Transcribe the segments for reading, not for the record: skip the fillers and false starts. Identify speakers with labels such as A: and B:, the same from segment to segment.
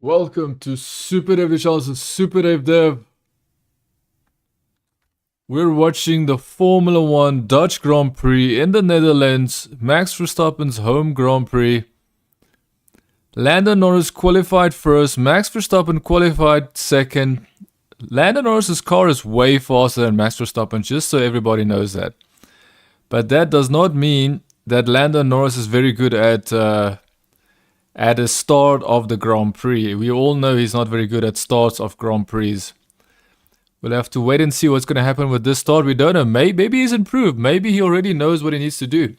A: Welcome to SuperDavedevYT's SuperDavedev. We're watching the Formula 1 Dutch Grand Prix in the Netherlands, Max Verstappen's home Grand Prix. Lando Norris qualified first, Max Verstappen qualified second. Lando Norris's car is way faster than Max Verstappen, just so everybody knows that. But that does not mean that Lando Norris is very good at the start of the Grand Prix. We all know he's not very good at starts of Grand Prix. We'll have to wait and see what's going to happen with this start. We don't know. Maybe he's improved. Maybe he already knows what he needs to do.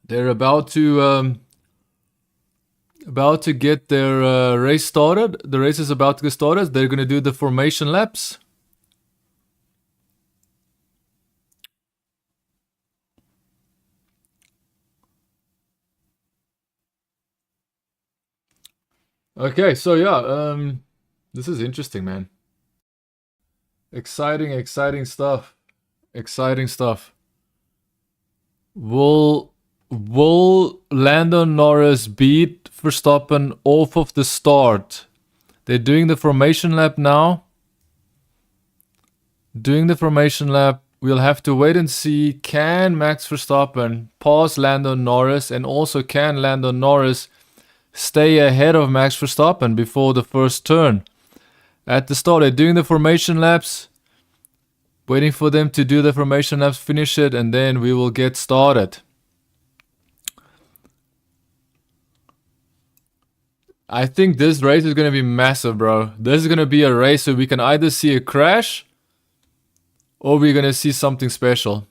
A: They're about to get their race started. The race is about to get started. They're going to do the formation laps. Okay, so yeah, this is interesting, man. Exciting stuff. Exciting stuff. Will Lando Norris beat Verstappen off of the start? They're doing the formation lap now. Doing the formation lap. We'll have to wait and see. Can Max Verstappen pass Lando Norris? And also, can Lando Norris stay ahead of Max Verstappen before the first turn? At the start, they're doing the formation laps. Waiting for them to do the formation laps, finish it, and then we will get started. I think this race is going to be massive, bro. This is going to be a race where we can either see a crash or we're going to see something special.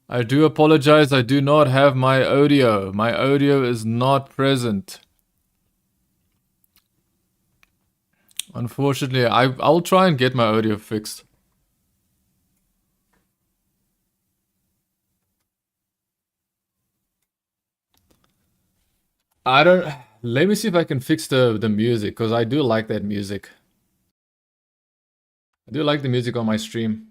A: I do apologize, I do not have my audio. My audio is not present. Unfortunately, I'll try and get my audio fixed. Let me see if I can fix the music, because I do like that music. I do like the music on my stream.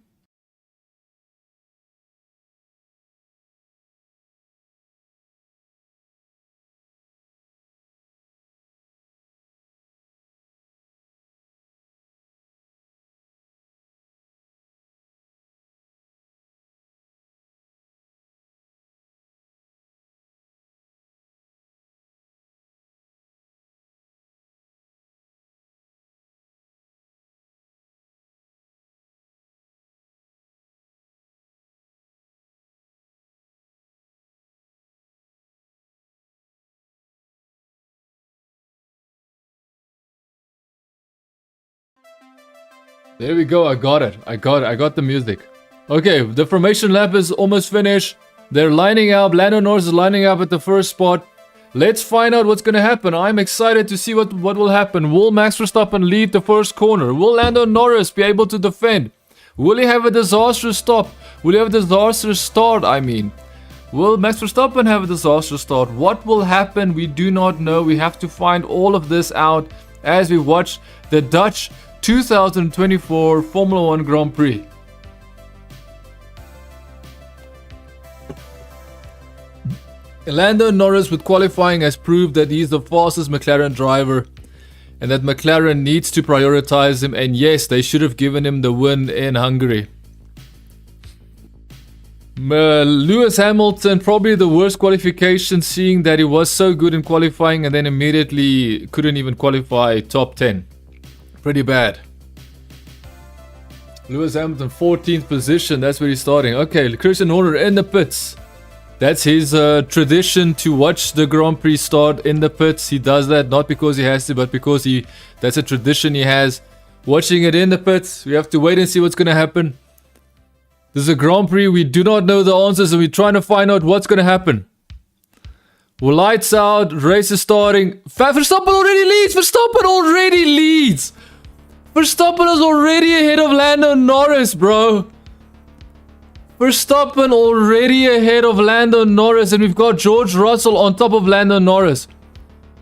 A: There we go, I got it. I got the music. Okay, the formation lap is almost finished. They're lining up. Lando Norris is lining up at the first spot. Let's find out what's going to happen. I'm excited to see what will happen. Will Max Verstappen lead the first corner? Will Lando Norris be able to defend? Will he have a disastrous stop? Will he have a disastrous start, I mean? Will Max Verstappen have a disastrous start? What will happen? We do not know. We have to find all of this out as we watch the Dutch 2024 Formula 1 Grand Prix. Lando Norris with qualifying has proved that he's the fastest McLaren driver and that McLaren needs to prioritize him, and yes, they should have given him the win in Hungary. Lewis Hamilton, probably the worst qualification, seeing that he was so good in qualifying and then immediately couldn't even qualify top 10. Pretty bad. Lewis Hamilton, 14th position. That's where he's starting. Okay, Christian Horner in the pits. That's his tradition to watch the Grand Prix start in the pits. He does that not because he has to, but because that's a tradition he has. Watching it in the pits. We have to wait and see what's going to happen. This is a Grand Prix. We do not know the answers and we're trying to find out what's going to happen. Well, lights out. Race is starting. Verstappen already leads. Verstappen already leads. Verstappen is already ahead of Lando Norris, bro. Verstappen already ahead of Lando Norris, and we've got George Russell on top of Lando Norris.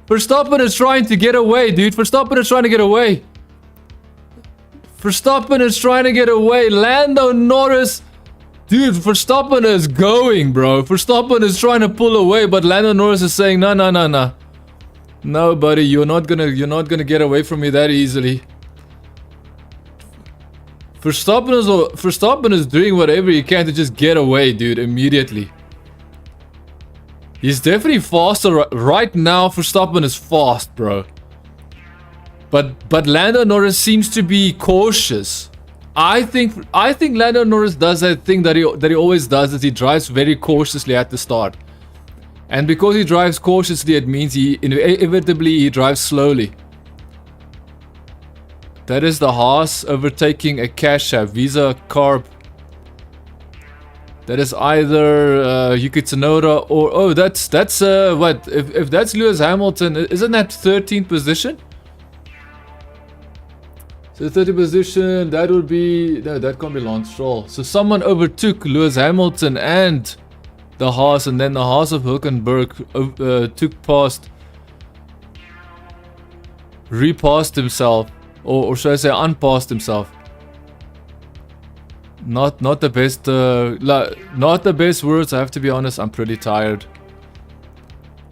A: Verstappen is trying to get away, dude. Verstappen is trying to get away. Verstappen is trying to get away. Lando Norris Dude, Verstappen is going, bro. Verstappen is trying to pull away, but Lando Norris is saying, no, no, no, no. No, buddy, you're not gonna get away from me that easily. Verstappen is doing whatever he can to just get away, dude, immediately. He's definitely faster right now. Verstappen is fast, bro. But Lando Norris seems to be cautious. I think Lando Norris does that thing that he always does, is he drives very cautiously at the start. And because he drives cautiously, it means he inevitably drives slowly. That is the Haas overtaking a Cash App Visa Carb. That is either Yuki Tsunoda or what? If that's Lewis Hamilton, isn't that 13th position? So 30th position, that would be no, that can't be Lance Stroll. So someone overtook Lewis Hamilton and the Haas, and then the Haas of Hülkenberg repassed himself, or should I say unpassed himself. Not the best not the best words, I have to be honest. I'm pretty tired.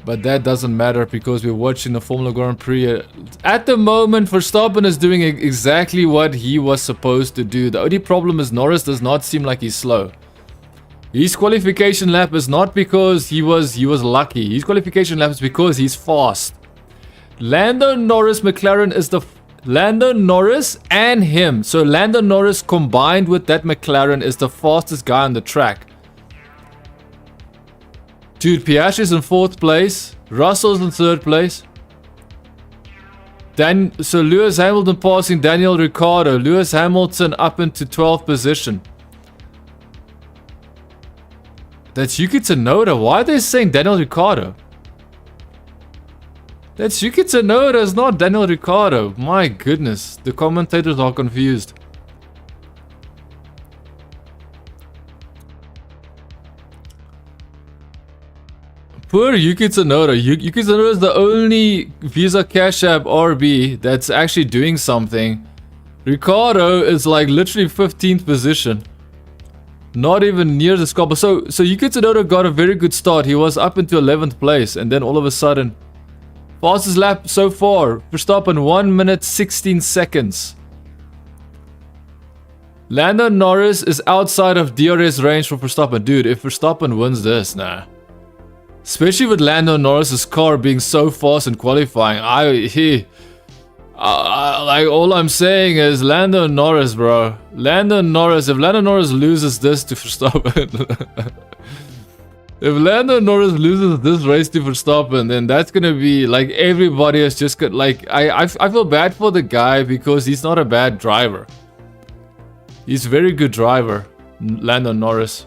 A: But that doesn't matter because we're watching the Formula Grand Prix. At the moment, Verstappen is doing exactly what he was supposed to do. The only problem is Norris does not seem like he's slow. His qualification lap is not because he was lucky. His qualification lap is because he's fast. Lando Norris McLaren is the Lando Norris and him. So Lando Norris combined with that McLaren is the fastest guy on the track. Dude, Piastri's in 4th place. Russell's in 3rd place. So Lewis Hamilton passing Daniel Ricciardo. Lewis Hamilton up into 12th position. That's Yuki Tsunoda. Why are they saying Daniel Ricciardo? That's Yuki Tsunoda, it's not Daniel Ricciardo. My goodness, the commentators are confused. Poor Yuki Tsunoda. Yuki Tsunoda is the only Visa Cash App RB that's actually doing something. Ricciardo is like literally 15th position. Not even near the score. So Yuki Tsunoda got a very good start. He was up into 11th place, and then all of a sudden, fastest lap so far, Verstappen 1 minute 16 seconds. Lando Norris is outside of DRS range for Verstappen. Dude, if Verstappen wins this, nah. Especially with Lando Norris's car being so fast in qualifying, like all I'm saying is Lando Norris, bro. Lando Norris, if Lando Norris loses this to Verstappen, if Lando Norris loses this race to Verstappen, then that's gonna be like everybody is just got like I feel bad for the guy because he's not a bad driver. He's a very good driver, Lando Norris.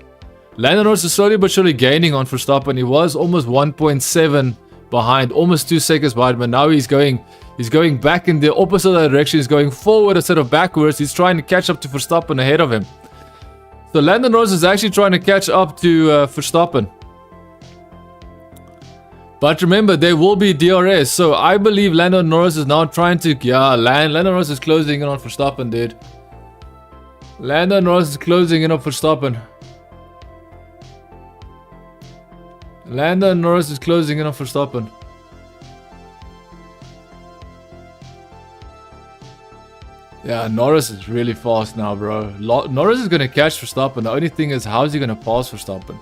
A: Lando Norris is slowly but surely gaining on Verstappen. He was almost 1.7 behind, almost 2 seconds behind, but now he's going back in the opposite direction. He's going forward instead of backwards. He's trying to catch up to Verstappen ahead of him. So Lando Norris is actually trying to catch up to Verstappen. But remember, there will be DRS. So I believe Lando Norris is now trying to... Yeah, Lando Norris is closing in on Verstappen, dude. Lando Norris is closing in on Verstappen. Lando Norris is closing in on Verstappen. Yeah, Norris is really fast now, bro. Norris is going to catch Verstappen. The only thing is, how is he going to pass Verstappen?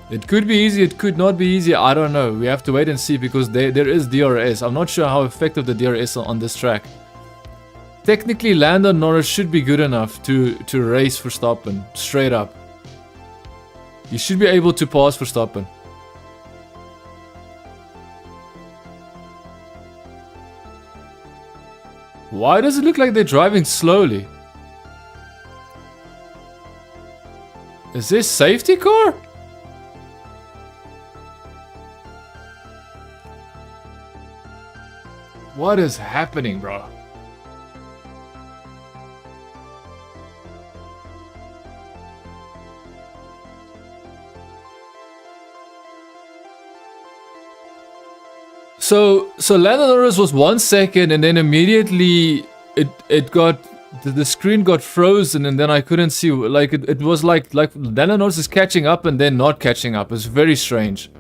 A: It could be easy, it could not be easy. I don't know. We have to wait and see because there is DRS. I'm not sure how effective the DRS is on this track. Technically, Lando Norris should be good enough to race Verstappen straight up. He should be able to pass Verstappen. Why does it look like they're driving slowly? Is this safety car? What is happening, bro? So Lando Norris was 1 second, and then immediately it got the screen got frozen and then I couldn't see. Like it was like Lando Norris is catching up and then not catching up. It's very strange.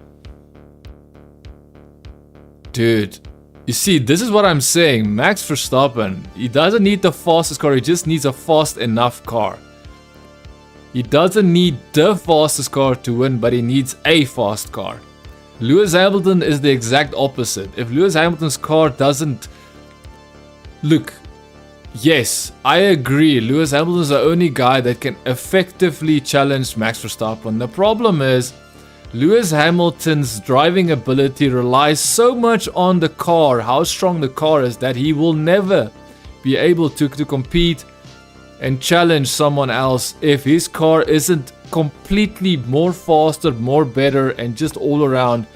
A: Dude, you see, this is what I'm saying. Max Verstappen, he doesn't need the fastest car. He just needs a fast enough car. He doesn't need the fastest car to win, but he needs a fast car. Lewis Hamilton is the exact opposite. If Lewis Hamilton's car doesn't... Look, yes, I agree. Lewis Hamilton is the only guy that can effectively challenge Max Verstappen. The problem is, Lewis Hamilton's driving ability relies so much on the car, how strong the car is, that he will never be able to compete and challenge someone else if his car isn't completely more faster, more better, and just all around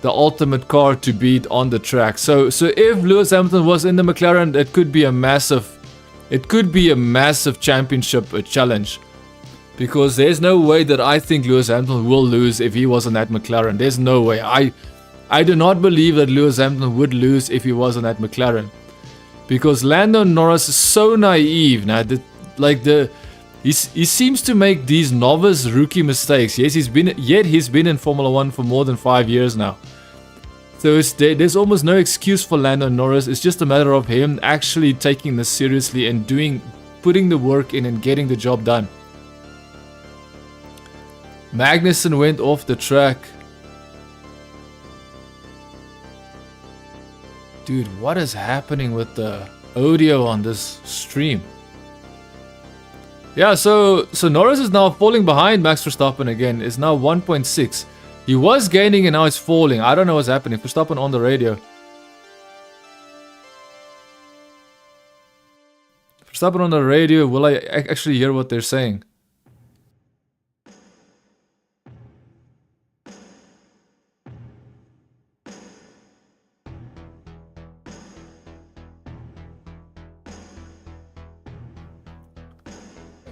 A: the ultimate car to beat on the track. So if Lewis Hamilton was in the McLaren, it could be a massive championship challenge. Because there's no way that I think Lewis Hamilton will lose if he was on that McLaren. There's no way. I do not believe that Lewis Hamilton would lose if he was on that McLaren. Because Lando Norris is so naive now. He seems to make these novice rookie mistakes. Yes, he's been in Formula 1 for more than 5 years now. So there's almost no excuse for Lando Norris. It's just a matter of him actually taking this seriously and putting the work in and getting the job done. Magnussen went off the track. Dude, what is happening with the audio on this stream? Yeah, so Norris is now falling behind Max Verstappen again. It's now 1.6. He was gaining and now it's falling. I don't know what's happening. Verstappen on the radio. Verstappen on the radio. Will I actually hear what they're saying?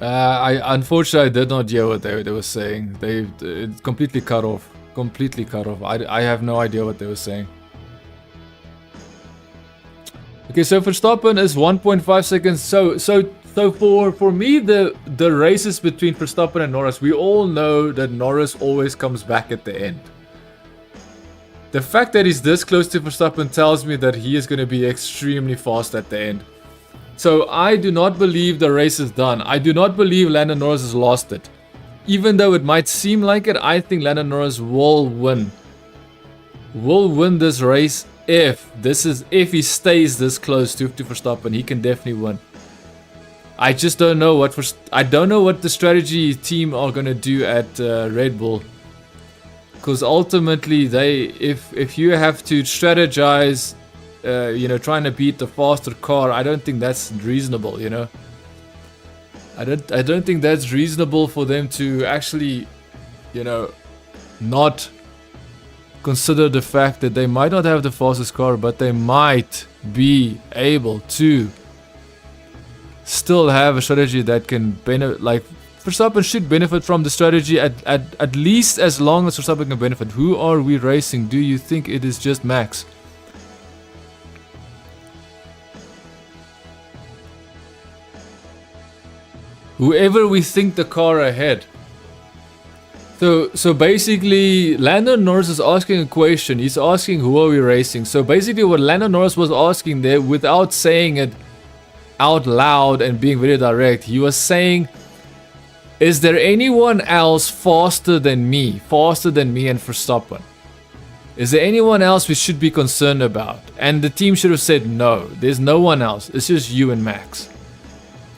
A: Unfortunately, I did not hear what they were saying. It completely cut off. Completely cut off. I have no idea what they were saying. Okay, so Verstappen is 1.5 seconds. So for me, the races between Verstappen and Norris, we all know that Norris always comes back at the end. The fact that he's this close to Verstappen tells me that he is going to be extremely fast at the end. So I do not believe the race is done. I do not believe Lando Norris has lost it. Even though it might seem like it, I think Lando Norris will win. Will win this race if he stays this close to Verstappen. He can definitely win. I just don't know what the strategy team are gonna do at Red Bull. Because ultimately, if you have to strategize. Trying to beat the faster car, I don't think that's reasonable, I don't think that's reasonable for them to actually, not consider the fact that they might not have the fastest car, but they might be able to still have a strategy that can benefit. Like Verstappen should benefit from the strategy at least as long as Verstappen can benefit. Who are we racing? Do you think it is just Max? Whoever we think the car ahead. So basically, Lando Norris is asking a question. He's asking, who are we racing? So basically what Lando Norris was asking there, without saying it out loud and being very direct, he was saying, is there anyone else faster than me and Verstappen? Is there anyone else we should be concerned about? And the team should have said, no, there's no one else. It's just you and Max.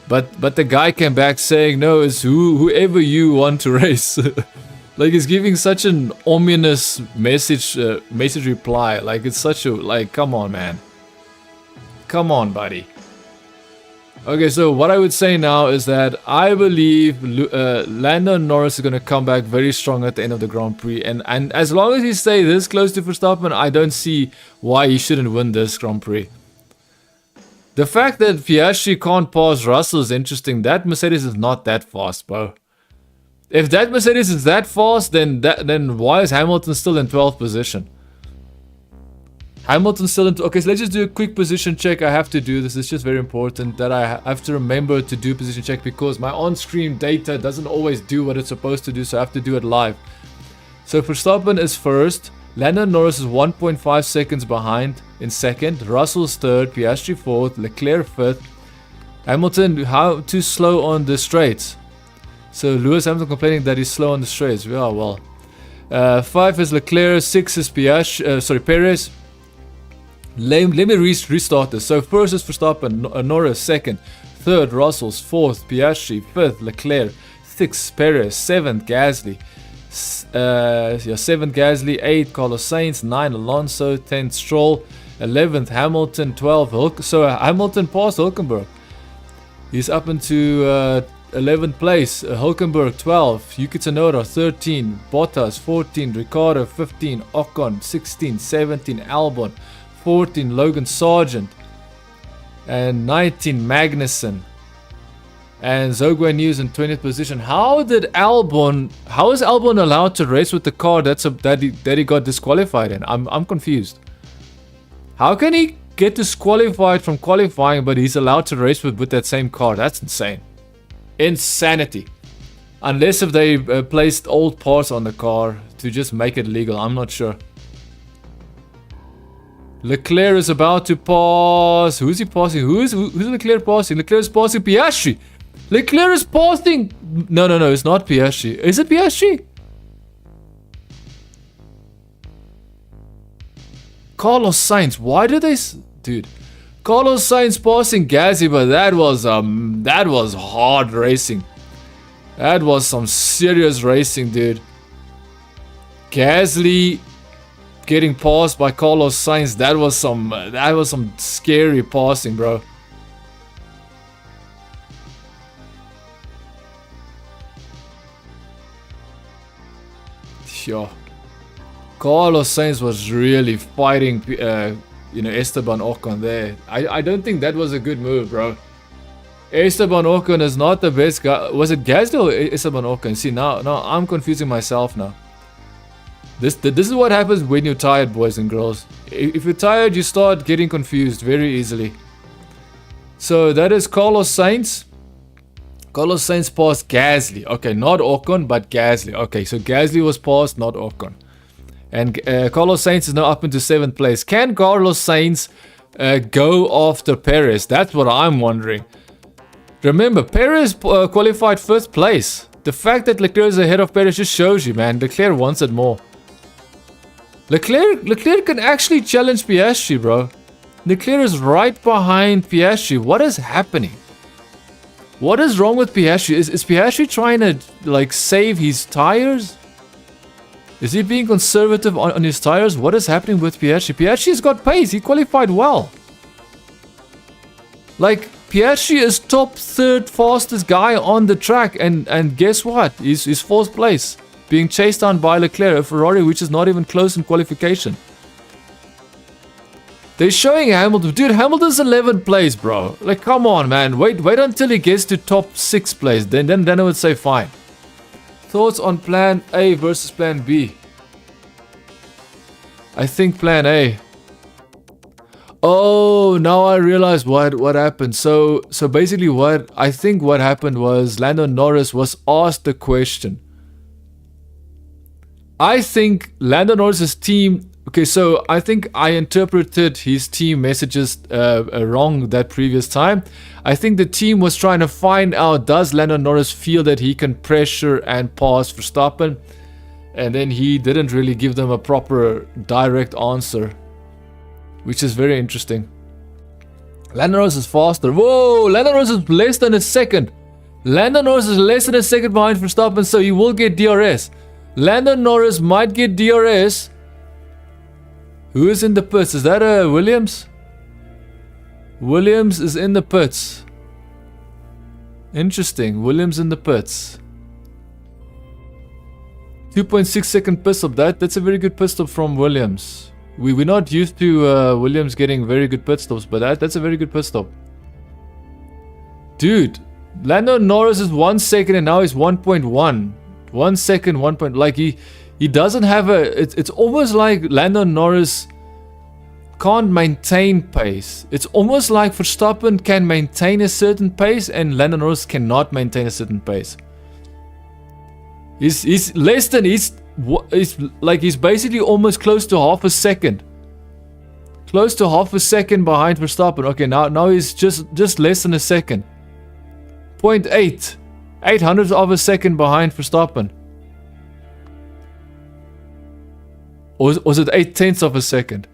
A: But the guy came back saying, no, it's whoever you want to race. Like, he's giving such an ominous message reply. Like, it's such a, come on, man. Come on, buddy. Okay, so what I would say now is that I believe Lando Norris is going to come back very strong at the end of the Grand Prix. And as long as he stays this close to Verstappen, I don't see why he shouldn't win this Grand Prix. The fact that Piastri can't pass Russell is interesting. That Mercedes is not that fast, bro. If that Mercedes is that fast, then why is Hamilton still in 12th position? Hamilton still into... Okay, so let's just do a quick position check. I have to do this. It's just very important that I have to remember to do position check because my on-screen data doesn't always do what it's supposed to do, so I have to do it live. So Verstappen is first. Lando Norris is 1.5 seconds behind in second. Russell's third. Piastri fourth. Leclerc fifth. Hamilton, how too slow on the straights? So Lewis Hamilton complaining that he's slow on the straights. Yeah, well. 5 is Leclerc. 6 is Perez. Let me restart this. So first is Verstappen, Norris second, third Russell's, fourth Piastri, fifth Leclerc, sixth Perez, seventh Gasly, 7th Gasly, 8th Carlos Sainz, 9 Alonso, 10th Stroll, 11th Hamilton, 12th so Hamilton passed Hülkenberg. He's up into 11th place. Hülkenberg 12, Yuki Tsunoda 13, Bottas 14, Ricciardo 15, Ocon 16, 17 Albon, 14 Logan Sargent, and 19 Magnussen, and Zhou News in 20th position. How is Albon allowed to race with the car that he got disqualified in? I'm confused. How can he get disqualified from qualifying, but he's allowed to race with that same car? That's insane. Insanity. Unless if they placed old parts on the car to just make it legal. I'm not sure. Leclerc is about to pass. Who's he passing? Who's Leclerc passing? Leclerc is passing Piastri. Leclerc is passing. No, it's not Piastri. Is it Piastri? Carlos Sainz. Why did they... Dude. Carlos Sainz passing Gasly, but that was hard racing. That was some serious racing, dude. Gasly getting passed by Carlos Sainz, that was some scary passing, bro. Sure. Carlos Sainz was really fighting Esteban Ocon there. I don't think that was a good move, bro. Esteban Ocon is not the best guy. Was it Gasly or Esteban Ocon? See, now I'm confusing myself now. This is what happens when you're tired, boys and girls. If you're tired, you start getting confused very easily. So that is Carlos Sainz. Carlos Sainz passed Gasly. Okay, not Ocon, but Gasly. Okay, so Gasly was passed, not Ocon. And Carlos Sainz is now up into 7th place. Can Carlos Sainz go after Perez? That's what I'm wondering. Remember, Perez qualified 1st place. The fact that Leclerc is ahead of Perez just shows you, man. Leclerc wants it more. Leclerc can actually challenge Piastri, bro. Leclerc is right behind Piastri. What is happening? What is wrong with Piastri? Is Piastri trying to save his tires? Is he being conservative on his tires? What is happening with Piastri? Piastri's got pace. He qualified well. Piastri is top 3rd fastest guy on the track, and guess what? He's 4th place, being chased down by Leclerc, a Ferrari which is not even close in qualification. They're showing Hamilton. Dude, Hamilton's 11th place, bro. Come on, man. Wait until he gets to top 6th place. Then I would say fine. Thoughts on plan A versus plan B? I think plan A. Oh, now I realize what happened. So basically what happened was Lando Norris was asked the question. I think Lando Norris's team... Okay, so I think I interpreted his team messages wrong that previous time. I think the team was trying to find out, does Lando Norris feel that he can pressure and pass Verstappen? And then he didn't really give them a proper direct answer, which is very interesting. Lando Norris is faster. Whoa, Lando Norris is less than a second. Lando Norris is less than a second behind Verstappen, so he will get DRS. Lando Norris might get DRS. Who is in the pits? Is that Williams? Williams is in the pits. Interesting. Williams in the pits. 2.6 second pit stop. That's a very good pit stop from Williams. We're not used to Williams getting very good pit stops, but that's a very good pit stop. Dude, Lando Norris is 1 second and now he's 1.1. 1 second, 1 point. He doesn't have a... It's almost like Lando Norris can't maintain pace. It's almost like Verstappen can maintain a certain pace and Lando Norris cannot maintain a certain pace. He's less than he's basically almost close to half a second. Close to half a second behind Verstappen. Okay, now he's just less than a second. 0.8. 800ths of a second behind Verstappen. Or was it 8/10ths of a second?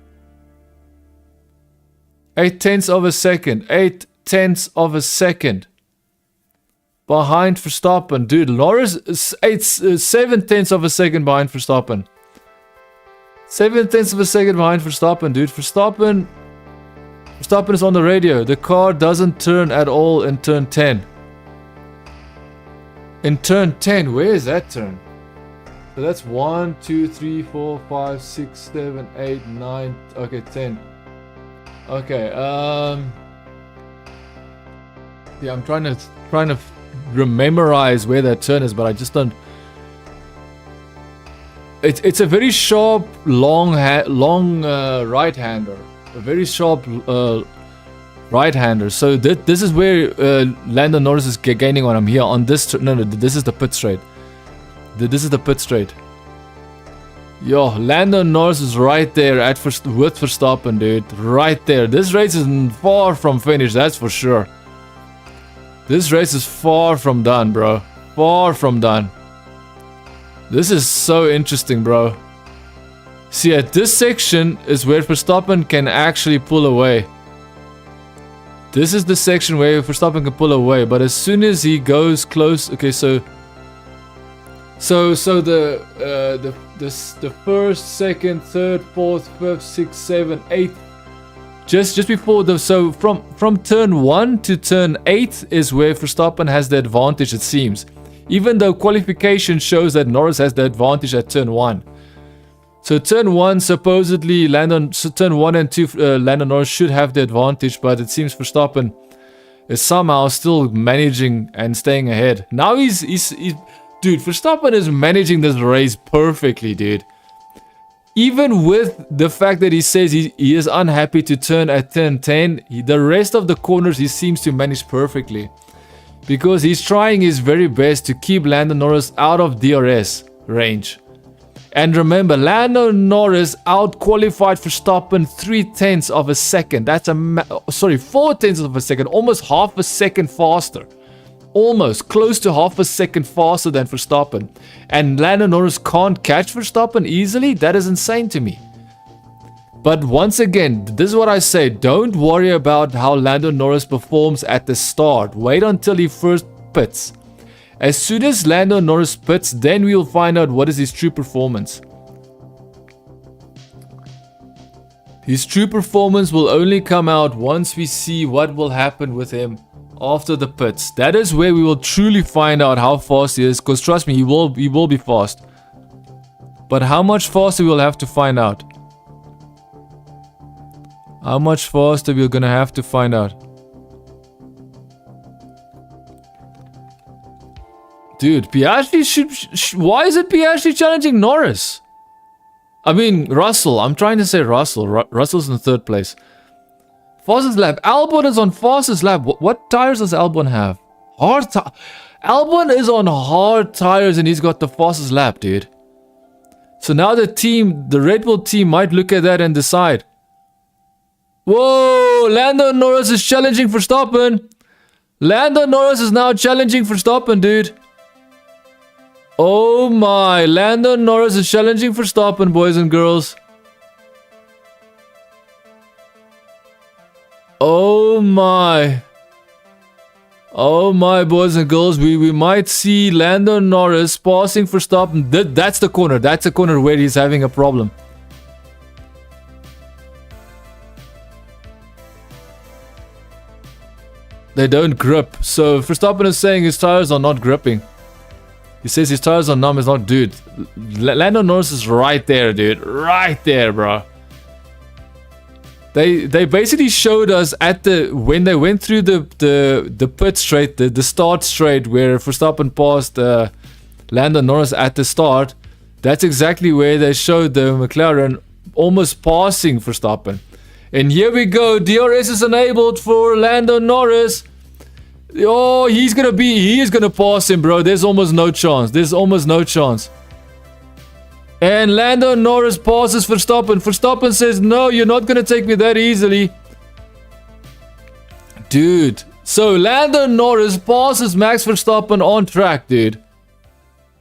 A: 8/10ths of a second. 8/10ths of a second. Behind Verstappen. Dude, Norris is 7/10ths of a second behind Verstappen. 7/10ths of a second behind Verstappen, dude. Verstappen is on the radio. The car doesn't turn at all in turn 10. In turn 10, where is that turn? So that's 1, 2, 3, 4, 5, 6, 7, 8, 9. Okay, 10. Okay, yeah, I'm trying to memorize where that turn is, but I just don't. It's a very sharp, long right-hander. A very sharp right-hander. So this is where Lando Norris is gaining on him here on this. No, this is the pit straight. This is the pit straight. Yo, Lando Norris is right there with Verstappen, dude. Right there. This race is far from finished, that's for sure. This race is far from done, bro. Far from done. This is so interesting, bro. See, at this section is where Verstappen can actually pull away. This is the section where Verstappen can pull away, but as soon as he goes close, okay, so the first, second, third, fourth, fifth, sixth, seventh, eighth, just before from turn 1 to turn 8 is where Verstappen has the advantage, it seems. Even though qualification shows that Norris has the advantage at turn 1. So turn 1 supposedly turn 1 and 2 Lando Norris should have the advantage, but it seems Verstappen is somehow still managing and staying ahead. Now he's dude, Verstappen is managing this race perfectly, dude. Even with the fact that he says he is unhappy to turn at turn 10, the rest of the corners he seems to manage perfectly. Because he's trying his very best to keep Lando Norris out of DRS range. And remember, Lando Norris out-qualified Verstappen 3/10ths of a second. That's 4/10ths of a second. Almost half a second faster. Almost close to half a second faster than Verstappen. And Lando Norris can't catch Verstappen easily? That is insane to me. But once again, this is what I say. Don't worry about how Lando Norris performs at the start. Wait until he first pits. As soon as Lando Norris pits, then we'll find out what is his true performance. His true performance will only come out once we see what will happen with him after the pits. That is where we will truly find out how fast he is. Because trust me, he will be fast. But how much faster we'll have to find out. How much faster we're gonna have to find out. Dude, Piastri why is it Piastri challenging Norris? I mean, Russell. I'm trying to say Russell. Russell's in third place. Fastest lap. Albon is on fastest lap. What tires does Albon have? Albon is on hard tires and he's got the fastest lap, dude. So now the Red Bull team might look at that and decide. Whoa, Lando Norris is challenging Verstappen. Lando Norris is now challenging Verstappen, dude. Oh my, Lando Norris is challenging Verstappen, boys and girls. Oh my. Oh my, boys and girls, we might see Lando Norris passing Verstappen. That's the corner. That's the corner where he's having a problem. They don't grip. So Verstappen is saying his tires are not gripping. He says his tires are numb. It's not, dude. Lando Norris is right there, dude. Right there, bro. They basically showed us when they went through the pit straight, the start straight where Verstappen passed Lando Norris at the start. That's exactly where they showed the McLaren almost passing Verstappen. And here we go. DRS is enabled for Lando Norris. Oh, he is gonna pass him, bro. There's almost no chance. There's almost no chance. And Lando Norris passes Verstappen. Verstappen says, no, you're not gonna take me that easily. Dude. So Lando Norris passes Max Verstappen on track, dude.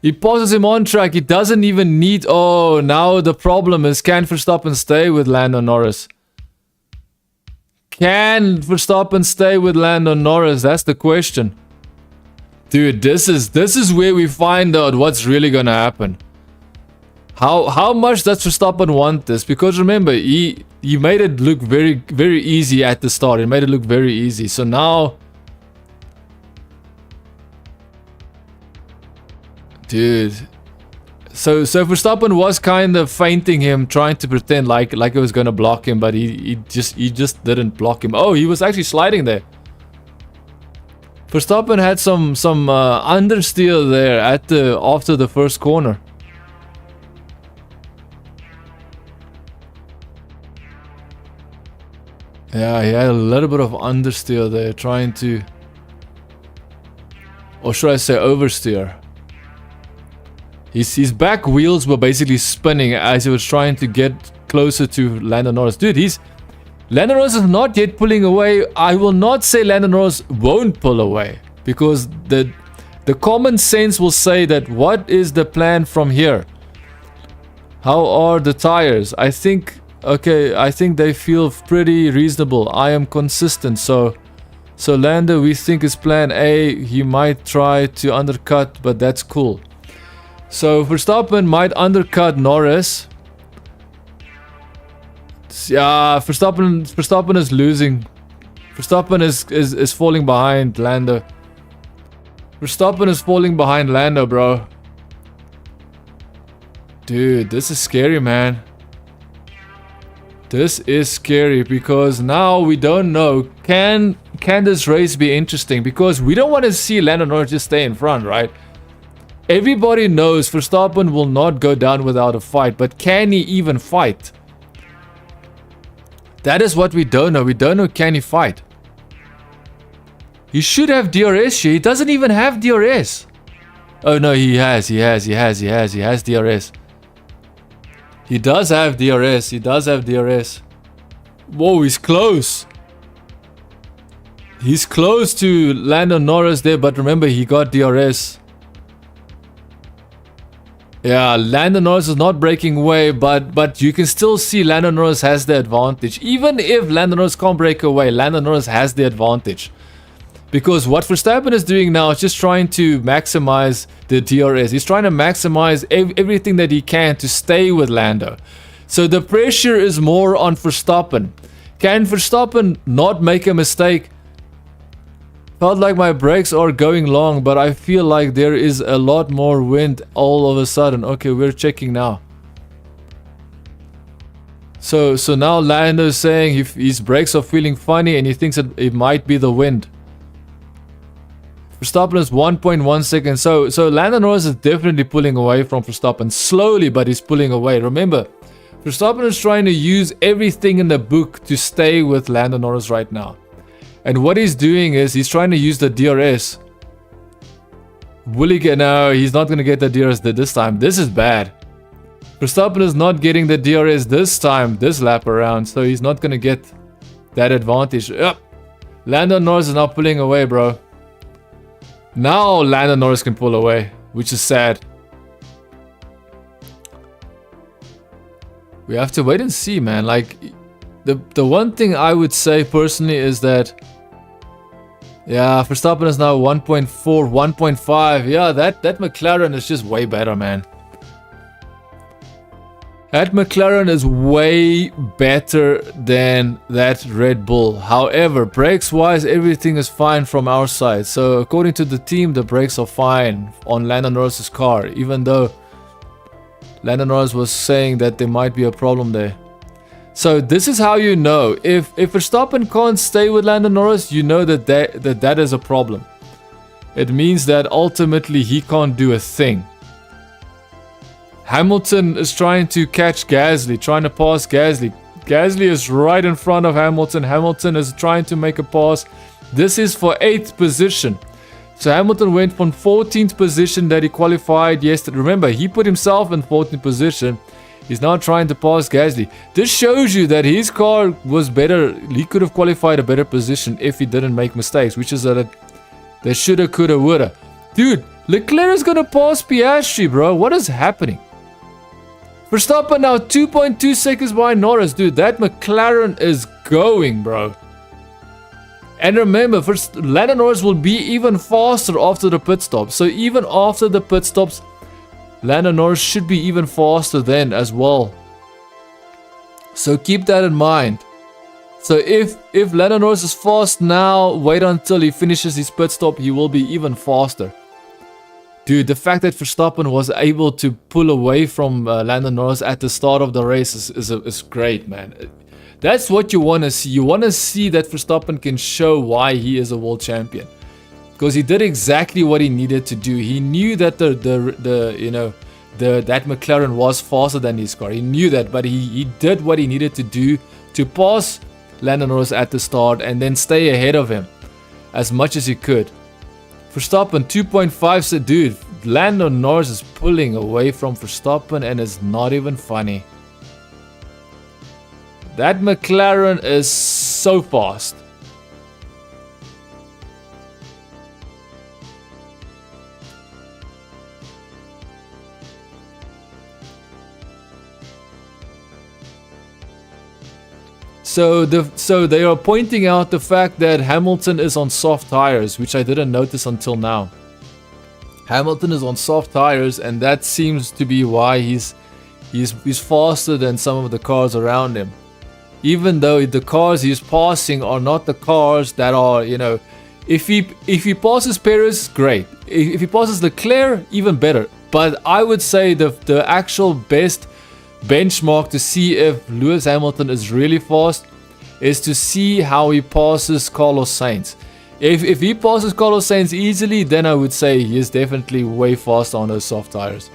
A: He passes him on track. He doesn't even need... Oh, now the problem is, can Verstappen stay with Lando Norris? Can Verstappen stay with Lando Norris? That's the question. Dude, this is where we find out what's really gonna happen. How much does Verstappen want this? Because remember, he made it look very, very easy at the start. He made it look very easy. So now... Dude. So Verstappen was kind of feinting him, trying to pretend like it was gonna block him, but he just didn't block him. Oh, he was actually sliding there. Verstappen had some understeer there after the first corner. Yeah, he had a little bit of understeer there, trying to... Or should I say oversteer? His back wheels were basically spinning as he was trying to get closer to Lando Norris. Dude, Lando Norris is not yet pulling away. I will not say Lando Norris won't pull away, because the common sense will say that what is the plan from here? How are the tires? I think they feel pretty reasonable. I am consistent, so Lando, we think is plan A. He might try to undercut, but that's cool. So Verstappen might undercut Norris. Yeah, Verstappen is losing. Verstappen is falling behind Lando. Verstappen is falling behind Lando, bro. Dude, this is scary, man. This is scary because now we don't know. Can this race be interesting? Because we don't want to see Lando Norris just stay in front, right? Everybody knows Verstappen will not go down without a fight, but can he even fight? That is what we don't know. We don't know, can he fight? He should have DRS here. He doesn't even have DRS. Oh no, he has DRS. He does have DRS. He does have DRS. Whoa, he's close. He's close to Lando Norris there, but remember, he got DRS. Yeah, Lando Norris is not breaking away, but you can still see Lando Norris has the advantage. Even if Lando Norris can't break away, Lando Norris has the advantage. Because what Verstappen is doing now is just trying to maximize the DRS. He's trying to maximize everything that he can to stay with Lando. So the pressure is more on Verstappen. Can Verstappen not make a mistake? Felt like my brakes are going long, but I feel like there is a lot more wind all of a sudden. Okay, we're checking now. So now Lando is saying his brakes are feeling funny and he thinks that it might be the wind. Verstappen is 1.1 seconds. So Lando Norris is definitely pulling away from Verstappen. Slowly, but he's pulling away. Remember, Verstappen is trying to use everything in the book to stay with Lando Norris right now. And what he's doing is he's trying to use the DRS. Will he get... No, he's not going to get the DRS this time. This is bad. Verstappen is not getting the DRS this time, this lap around. So he's not going to get that advantage. Lando Norris is not pulling away, bro. Now Lando Norris can pull away, which is sad. We have to wait and see, man. Like, the one thing I would say personally is that... Yeah, Verstappen is now 1.4, 1.5. Yeah, that McLaren is just way better, man. That McLaren is way better than that Red Bull. However, brakes-wise, everything is fine from our side. So, according to the team, the brakes are fine on Lando Norris's car. Even though Lando Norris was saying that there might be a problem there. So this is how you know. If Verstappen can't stay with Lando Norris, you know that is a problem. It means that ultimately he can't do a thing. Hamilton is trying to catch Gasly, trying to pass Gasly. Gasly is right in front of Hamilton. Hamilton is trying to make a pass. This is for 8th position. So Hamilton went from 14th position that he qualified yesterday. Remember, he put himself in 14th position. He's now trying to pass Gasly. This shows you that his car was better. He could have qualified a better position if he didn't make mistakes, which is that they shoulda, coulda, woulda. Dude, Leclerc is gonna pass Piastri, bro. What is happening? Verstappen now 2.2 seconds behind Norris. Dude, that McLaren is going, bro. And remember, Lando Norris will be even faster after the pit stop. So even after the pit stops, Lando Norris should be even faster then as well. So keep that in mind. So if Lando Norris is fast now, wait until he finishes his pit stop, he will be even faster. Dude, the fact that Verstappen was able to pull away from Lando Norris at the start of the race is great, man. That's what you want to see. You want to see that Verstappen can show why he is a world champion. Because he did exactly what he needed to do. He knew that that McLaren was faster than his car. He knew that, but he did what he needed to do to pass Lando Norris at the start and then stay ahead of him as much as he could. Verstappen 2.5, dude, Lando Norris is pulling away from Verstappen and it's not even funny. That McLaren is so fast. So they are pointing out the fact that Hamilton is on soft tires, which I didn't notice until now. Hamilton is on soft tires, and that seems to be why he's faster than some of the cars around him. Even though the cars he's passing are not the cars that are, if he passes Perez, great. If he passes Leclerc, even better. But I would say the actual best benchmark to see if Lewis Hamilton is really fast is to see how he passes Carlos Sainz. If he passes Carlos Sainz easily, then I would say he is definitely way faster on those soft tires.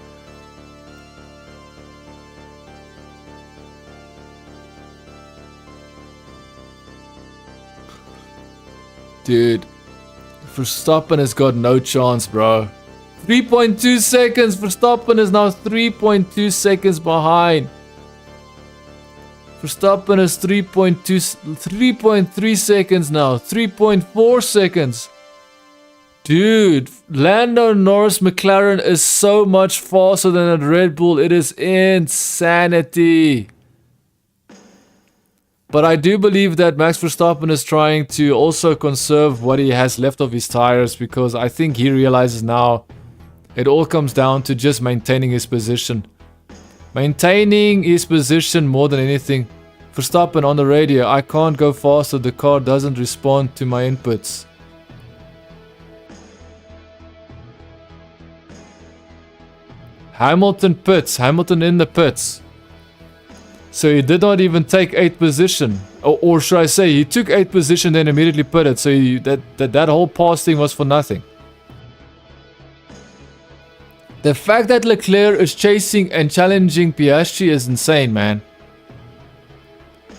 A: Dude, Verstappen has got no chance, bro. 3.2 seconds. Verstappen is now 3.2 seconds behind. Verstappen is 3.3 seconds now. 3.4 seconds. Dude, Lando Norris McLaren is so much faster than at Red Bull. It is insanity. But I do believe that Max Verstappen is trying to also conserve what he has left of his tires, because I think he realizes now it all comes down to just maintaining his position. Maintaining his position more than anything. Verstappen on the radio, I can't go faster, the car doesn't respond to my inputs. Hamilton pits, Hamilton in the pits. So he did not even take 8th position. Or should I say, he took 8th position then immediately pitted. So that whole pass thing was for nothing. The fact that Leclerc is chasing and challenging Piastri is insane, man.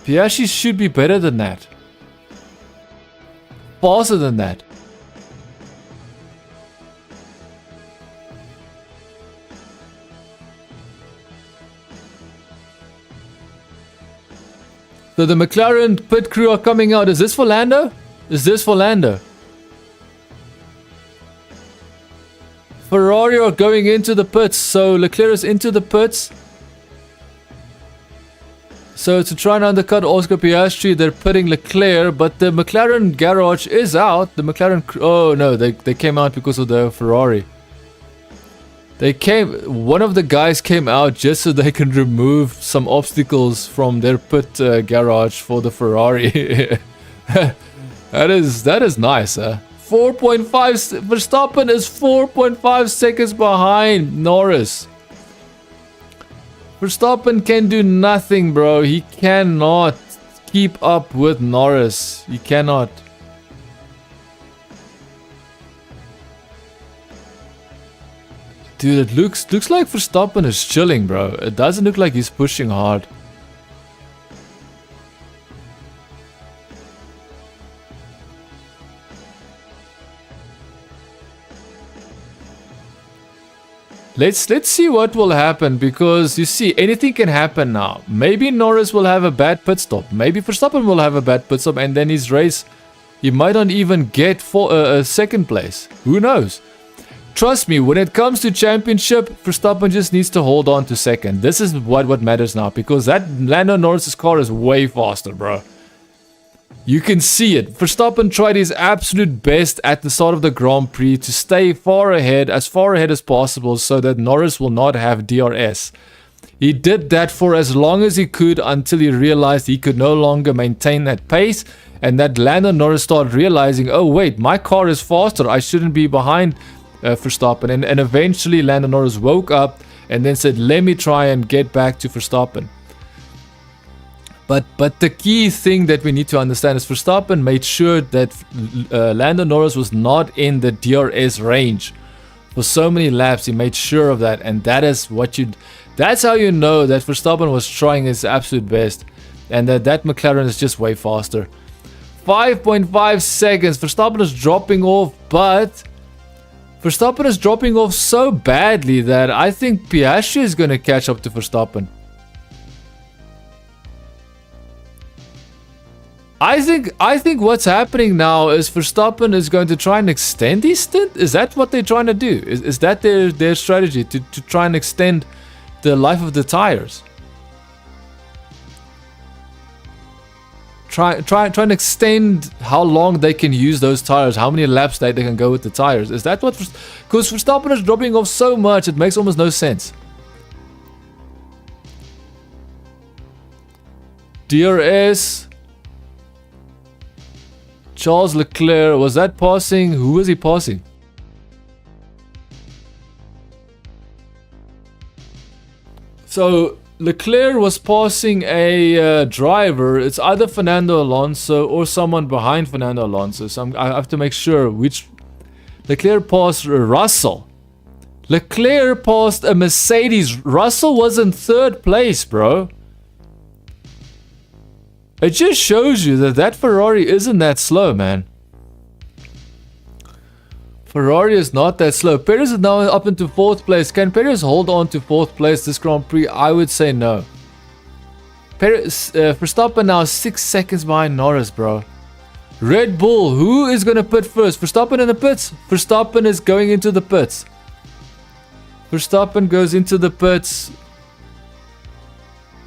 A: Piastri should be better than that. Faster than that. So the McLaren pit crew are coming out. Is this for Lando? Is this for Lando? Ferrari are going into the pits. So Leclerc is into the pits. So to try and undercut Oscar Piastri, they're pitting Leclerc. But the McLaren garage is out. The McLaren... Oh no, they came out because of the Ferrari. One of the guys came out just so they can remove some obstacles from their pit garage for the Ferrari. that is nice, huh? 4.5, Verstappen is 4.5 seconds behind Norris. Verstappen can do nothing, bro. He cannot keep up with Norris. He cannot. Dude, it looks like Verstappen is chilling, bro. It doesn't look like he's pushing hard. Let's see what will happen, because you see, anything can happen now. Maybe Norris will have a bad pit stop. Maybe Verstappen will have a bad pit stop, and then his race, he might not even get for second place. Who knows? Trust me, when it comes to championship, Verstappen just needs to hold on to second. This is what matters now, because that Lando Norris's car is way faster, bro. You can see it. Verstappen tried his absolute best at the start of the Grand Prix to stay as far ahead as possible, so that Norris will not have DRS. He did that for as long as he could, until he realized he could no longer maintain that pace, and that Lando Norris started realizing, oh wait, my car is faster, I shouldn't be behind Verstappen. And eventually Lando Norris woke up and then said, let me try and get back to Verstappen. But the key thing that we need to understand is Verstappen made sure that Lando Norris was not in the DRS range for so many laps. He made sure of that, and that's how you know that Verstappen was trying his absolute best, and that McLaren is just way faster. 5.5 seconds. Verstappen is dropping off, but Verstappen is dropping off so badly that I think Piastri is going to catch up to Verstappen. I think what's happening now is Verstappen is going to try and extend his stint. Is that what they're trying to do? Is that their strategy, to try and extend the life of the tires? Try and extend how long they can use those tires, how many laps they can go with the tires. Is that what? Because Verstappen is dropping off so much, it makes almost no sense. DRS. Charles Leclerc, was that passing? Who was he passing? So Leclerc was passing a driver. It's either Fernando Alonso or someone behind Fernando Alonso. So I have to make sure which. Leclerc passed Russell. Leclerc passed a Mercedes. Russell was in third place, bro. It just shows you that Ferrari isn't that slow, man. Ferrari is not that slow. Perez is now up into 4th place. Can Perez hold on to 4th place this Grand Prix? I would say no. Verstappen now 6 seconds behind Norris, bro. Red Bull, who is going to pit first? Verstappen in the pits? Verstappen is going into the pits. Verstappen goes into the pits.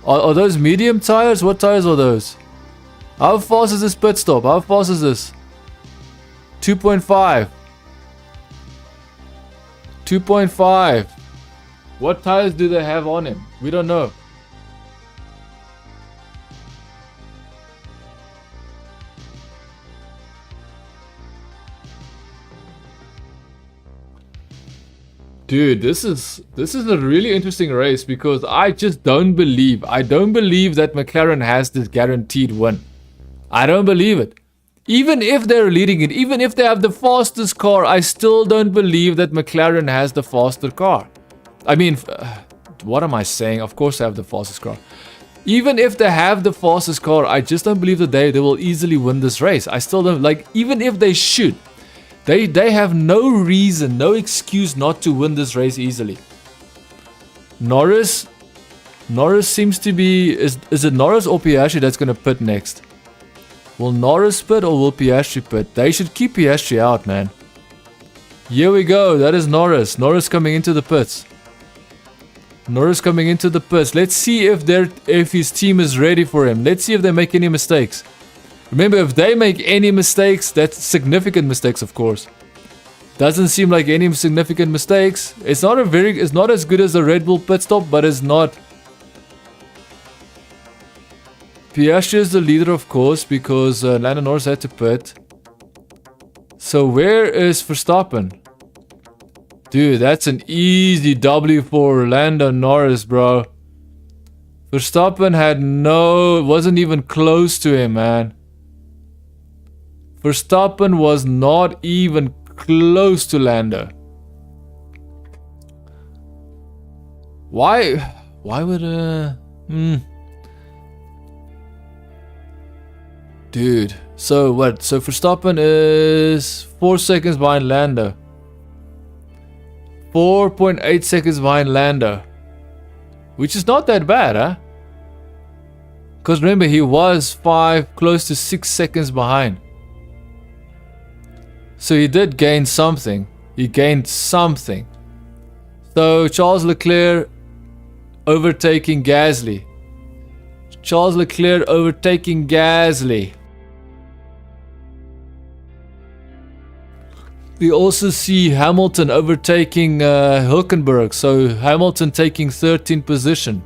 A: Are those medium tires? What tires are those? How fast is this pit stop? How fast is this? 2.5. 2.5. What tires do they have on him? We don't know. Dude, this is a really interesting race, because I just don't believe that McLaren has this guaranteed win. I don't believe it. Even if they're leading it, even if they have the fastest car, I still don't believe that McLaren has the faster car. I mean, what am I saying? Of course they have the fastest car. Even if they have the fastest car, I just don't believe that they will easily win this race. I still don't, like, even if they should. They have no reason, no excuse not to win this race easily. Norris seems to be... Is it Norris or Piastri that's going to pit next? Will Norris pit or will Piastri pit? They should keep Piastri out, man. Here we go. That is Norris. Norris coming into the pits. Norris coming into the pits. Let's see if his team is ready for him. Let's see if they make any mistakes. Remember, if they make any mistakes, that's significant mistakes, of course. Doesn't seem like any significant mistakes. It's not as good as the Red Bull pit stop, but it's not. Piastri is the leader, of course, because Lando Norris had to pit. So where is Verstappen? Dude, that's an easy W for Lando Norris, bro. Verstappen wasn't even close to him, man. Verstappen was not even close to Lando. Why would Dude, so what? So Verstappen is 4 seconds behind Lando. 4.8 seconds behind Lando. Which is not that bad, huh? Because remember, he was close to 6 seconds behind. So he did gain something. He gained something. So Charles Leclerc overtaking Gasly. Charles Leclerc overtaking Gasly. We also see Hamilton overtaking Hülkenberg. So Hamilton taking 13th position.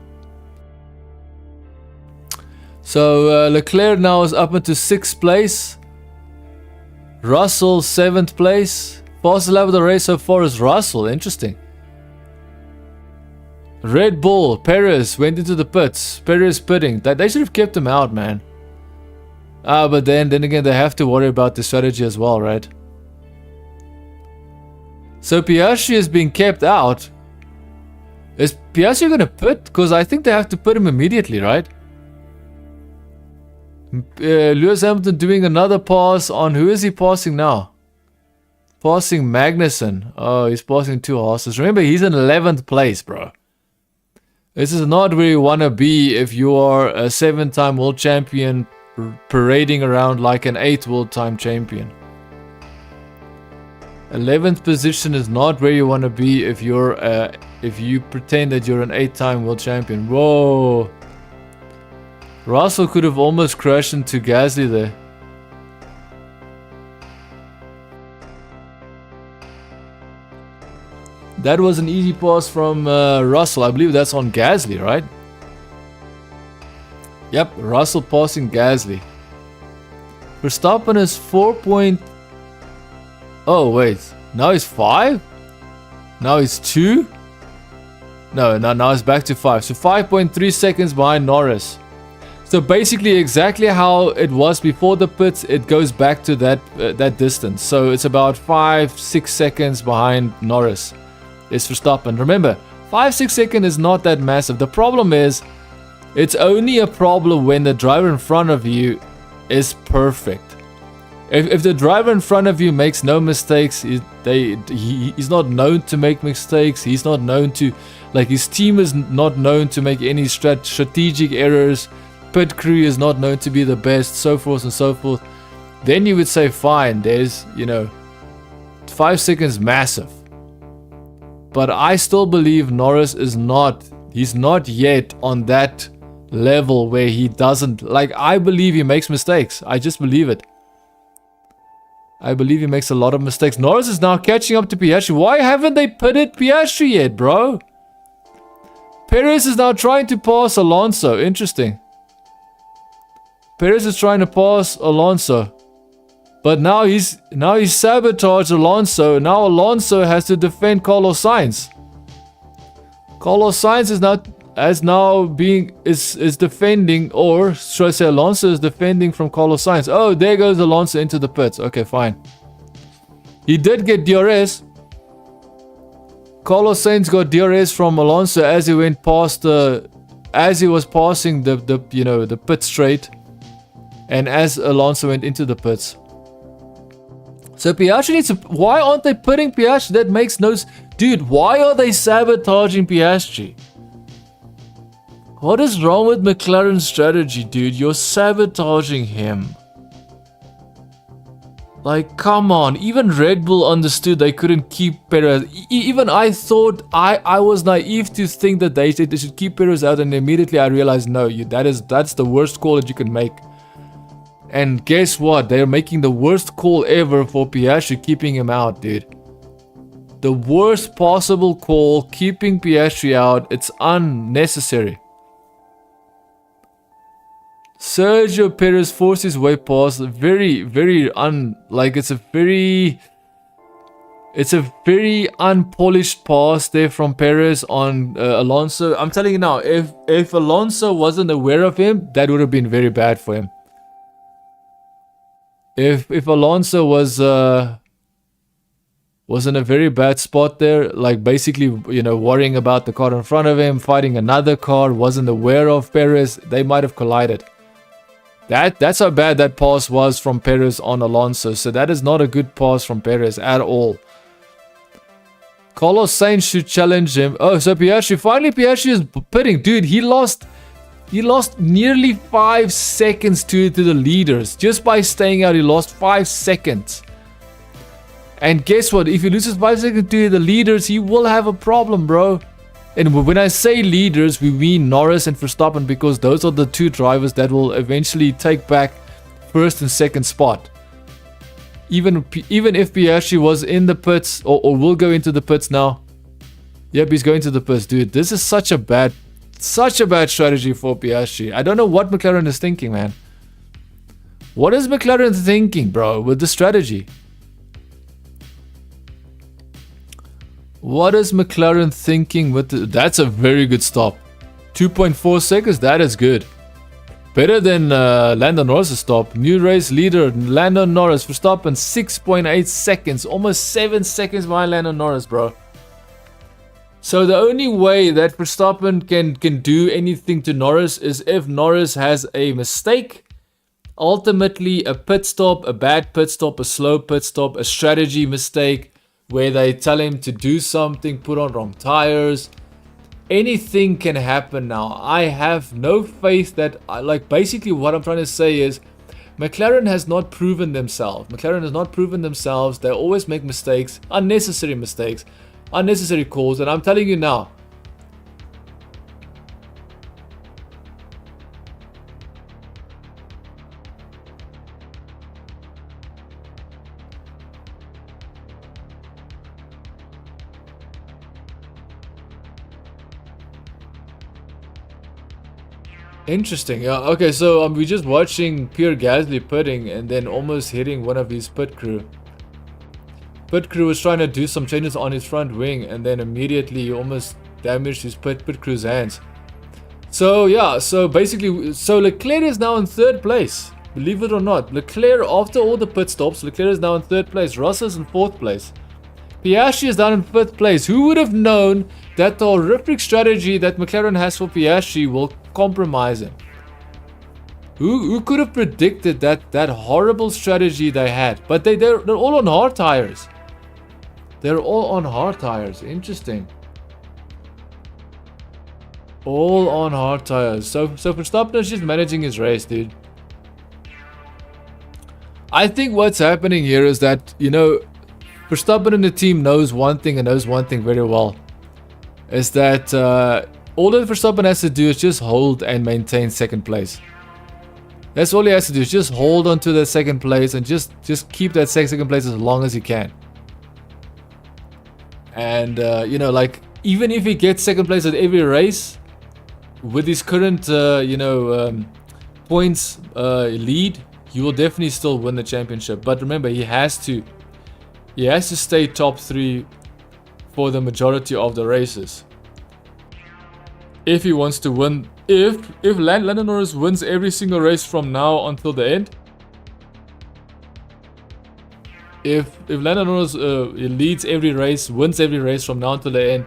A: So Leclerc now is up into 6th place. Russell 7th place. Fastest lap of the race so far is Russell. Interesting. Red Bull, Perez went into the pits. Perez pitting. They should have kept him out, man. But then again, they have to worry about the strategy as well, right? So Piastri is being kept out. Is Piastri going to pit? Because I think they have to put him immediately, right? Lewis Hamilton doing another pass on... Who is he passing now? Passing Magnussen. Oh, he's passing 2 horses. Remember, he's in 11th place, bro. This is not where you want to be if you are a 7-time world champion parading around like an 8th world-time champion. 11th position is not where you want to be if you're if you pretend that you're an 8-time world champion. Whoa. Russell could have almost crashed into Gasly there. That was an easy pass from Russell. I believe that's on Gasly, right? Yep, Russell passing Gasly. Verstappen is 4 point... Oh, wait. Now he's 5? Now he's 2? No, now it's back to 5. So 5.3 seconds behind Norris. So basically exactly how it was before the pits, it goes back to that distance. So it's about 5-6 seconds behind Norris. Is Verstappen. Remember, 5-6 seconds is not that massive. The problem is, it's only a problem when the driver in front of you is perfect. If the driver in front of you makes no mistakes, he's not known to make mistakes. He's not known to, like, his team is not known to make any strategic errors. Pit crew is not known to be the best, so forth and so forth. Then you would say, fine, there's, 5 seconds massive. But I still believe Norris is he's not yet on that level where he doesn't, like, I believe he makes mistakes. I just believe it. I believe he makes a lot of mistakes. Norris is now catching up to Piastri. Why haven't they pitted Piastri yet, bro? Perez is now trying to pass Alonso. Interesting. Perez is trying to pass Alonso. But now he's sabotaged Alonso. Now Alonso has to defend Carlos Sainz. Carlos Sainz is defending, or should I say Alonso is defending from Carlos Sainz. Oh, there goes Alonso into the pits. Okay, fine. He did get DRS. Carlos Sainz got DRS from Alonso as he went past as he was passing the pit straight, and as Alonso went into the pits. So Piastri needs to... Why aren't they putting Piastri? That makes no... Dude, why are they sabotaging Piastri? What is wrong with McLaren's strategy, dude? You're sabotaging him. Like, come on. Even Red Bull understood they couldn't keep Perez. Even I thought... I was naive to think that they should keep Perez out, and immediately I realized, no, that's the worst call that you can make. And guess what? They're making the worst call ever for Piastri, keeping him out, dude. The worst possible call, keeping Piastri out. It's unnecessary. Sergio Perez forced his way past. It's a very unpolished pass there from Perez on Alonso. I'm telling you now, if Alonso wasn't aware of him, that would have been very bad for him. If Alonso was in a very bad spot there, like basically, worrying about the car in front of him, fighting another car, wasn't aware of Perez, they might have collided. That's how bad that pass was from Perez on Alonso. So that is not a good pass from Perez at all. Carlos Sainz should challenge him. Oh, so Piastri, finally Piastri is pitting. Dude, he lost nearly 5 seconds to the leaders. Just by staying out, he lost 5 seconds. And guess what? If he loses 5 seconds to the leaders, he will have a problem, bro. And when I say leaders, we mean Norris and Verstappen, because those are the two drivers that will eventually take back first and second spot. Even if Piastri was in the pits, or will go into the pits now. Yep, he's going to the pits, dude. This is such a bad strategy for Piastri. I don't know what McLaren is thinking, man. What is McLaren thinking, bro, with the strategy? What is McLaren thinking with the... That's a very good stop. 2.4 seconds, that is good. Better than Lando Norris' stop. New race leader, Lando Norris. Verstappen, 6.8 seconds. Almost 7 seconds behind Lando Norris, bro. So the only way that Verstappen can do anything to Norris is if Norris has a mistake. Ultimately, a pit stop, a bad pit stop, a slow pit stop, a strategy mistake, where they tell him to do something, put on wrong tires. Anything can happen now. I have no faith that... basically what I'm trying to say is McLaren has not proven themselves. They always make mistakes, unnecessary calls. And I'm telling you now, interesting. Yeah. Okay. So we're just watching Pierre Gasly pitting and then almost hitting one of his pit crew. Pit crew was trying to do some changes on his front wing, and then immediately he almost damaged his pit crew's hands. So yeah. So basically, Leclerc is now in third place. Believe it or not, Leclerc, after all the pit stops, Leclerc is now in third place. Russell is in fourth place. Piastri is down in fifth place. Who would have known that the horrific strategy that McLaren has for Piastri will compromise him? Who could have predicted that horrible strategy they had? But they're all on hard tires. They're all on hard tires. Interesting. All on hard tires. So Verstappen is just managing his race, dude. I think what's happening here is that, Verstappen and the team knows one thing, and knows one thing very well. Is that all that Verstappen has to do is just hold and maintain second place. That's all he has to do, is just hold on to that second place and just keep that second place as long as he can. And, even if he gets second place at every race, with his current, points lead, he will definitely still win the championship. But remember, he has to stay top 3 for the majority of the races. If he wants to win, if Lando Norris wins every single race from now until the end, if Lando Norris leads every race, wins every race from now until the end,